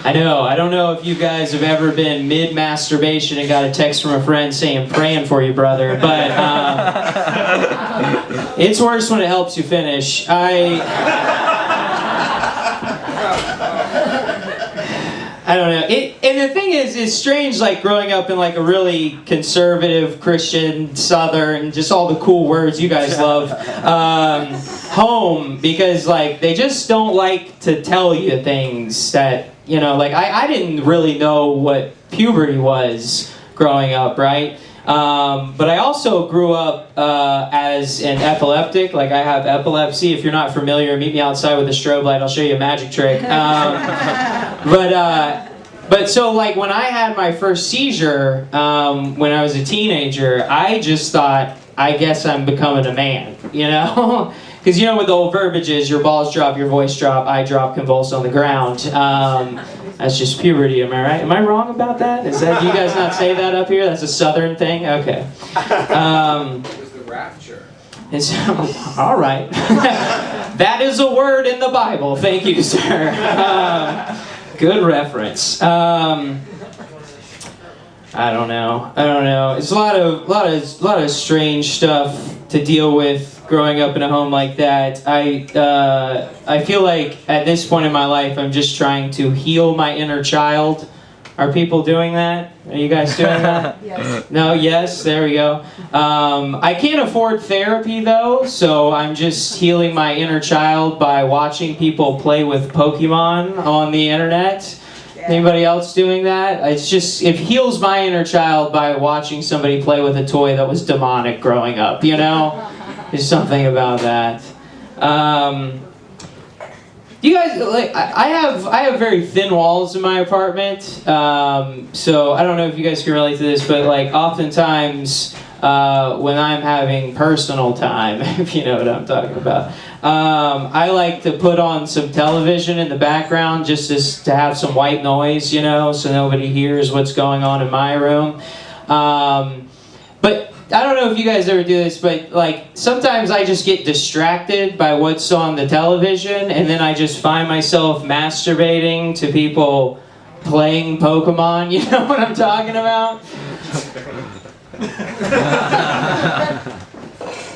I know, I don't know if you guys have ever been mid-masturbation and got a text from a friend saying, praying for you, brother, but it's worse when it helps you finish. I don't know. And the thing is, it's strange, like growing up in like a really conservative, Christian, Southern, just all the cool words you guys love, home, because like they just don't like to tell you things that, you know, like I didn't really know what puberty was growing up, right? But I also grew up as an epileptic. Like I have epilepsy. If you're not familiar, meet me outside with a strobe light. I'll show you a magic trick. But so like when I had my first seizure when I was a teenager, I just thought, I guess I'm becoming a man, you know? Because you know what the old verbiage is, your balls drop, your voice drop, I drop, convulse on the ground. That's just puberty, am I right? Am I wrong about that? Is that, do you guys not say that up here? That's a Southern thing? Okay. It was the rapture. It's, all right. That is a word in the Bible. Thank you, sir. Good reference. I don't know. It's a lot of strange stuff to deal with growing up in a home like that. I feel like at this point in my life, I'm just trying to heal my inner child. Are people doing that? Are you guys doing that? Yes. No, yes, there we go. I can't afford therapy though, so I'm just healing my inner child by watching people play with Pokemon on the internet. Anybody else doing that? It heals my inner child by watching somebody play with a toy that was demonic growing up, you know? There's something about that. You guys, like, I have very thin walls in my apartment, so I don't know if you guys can relate to this, but like oftentimes when I'm having personal time, if you know what I'm talking about, I like to put on some television in the background just to have some white noise, you know, so nobody hears what's going on in my room. But I don't know if you guys ever do this, but like sometimes I just get distracted by what's on the television, and then I just find myself masturbating to people playing Pokemon. You know what I'm talking about?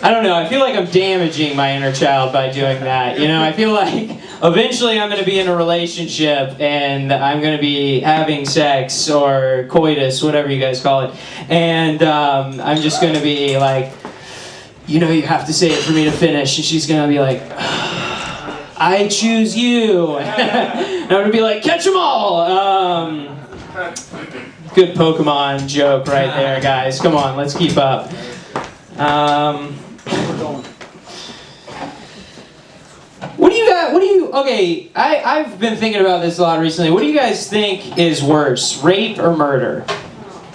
I don't know, I feel like I'm damaging my inner child by doing that. You know, I feel like eventually I'm going to be in a relationship and I'm going to be having sex or coitus, whatever you guys call it. And I'm just going to be like you know you have to say it for me to finish. And she's gonna be like, I choose you. And I'm gonna be like, catch them all. Good Pokemon joke right there, guys. Come on, let's keep up. What do you got? Okay, I've been thinking about this a lot recently. What do you guys think is worse, rape or murder?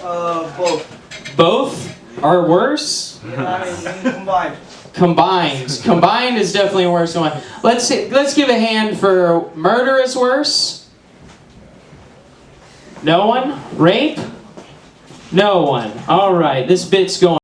Both. Both are worse? Combined. Combined is definitely worse than one. Let's give a hand for murder is worse. No one? Rape? No one. All right, this bit's going.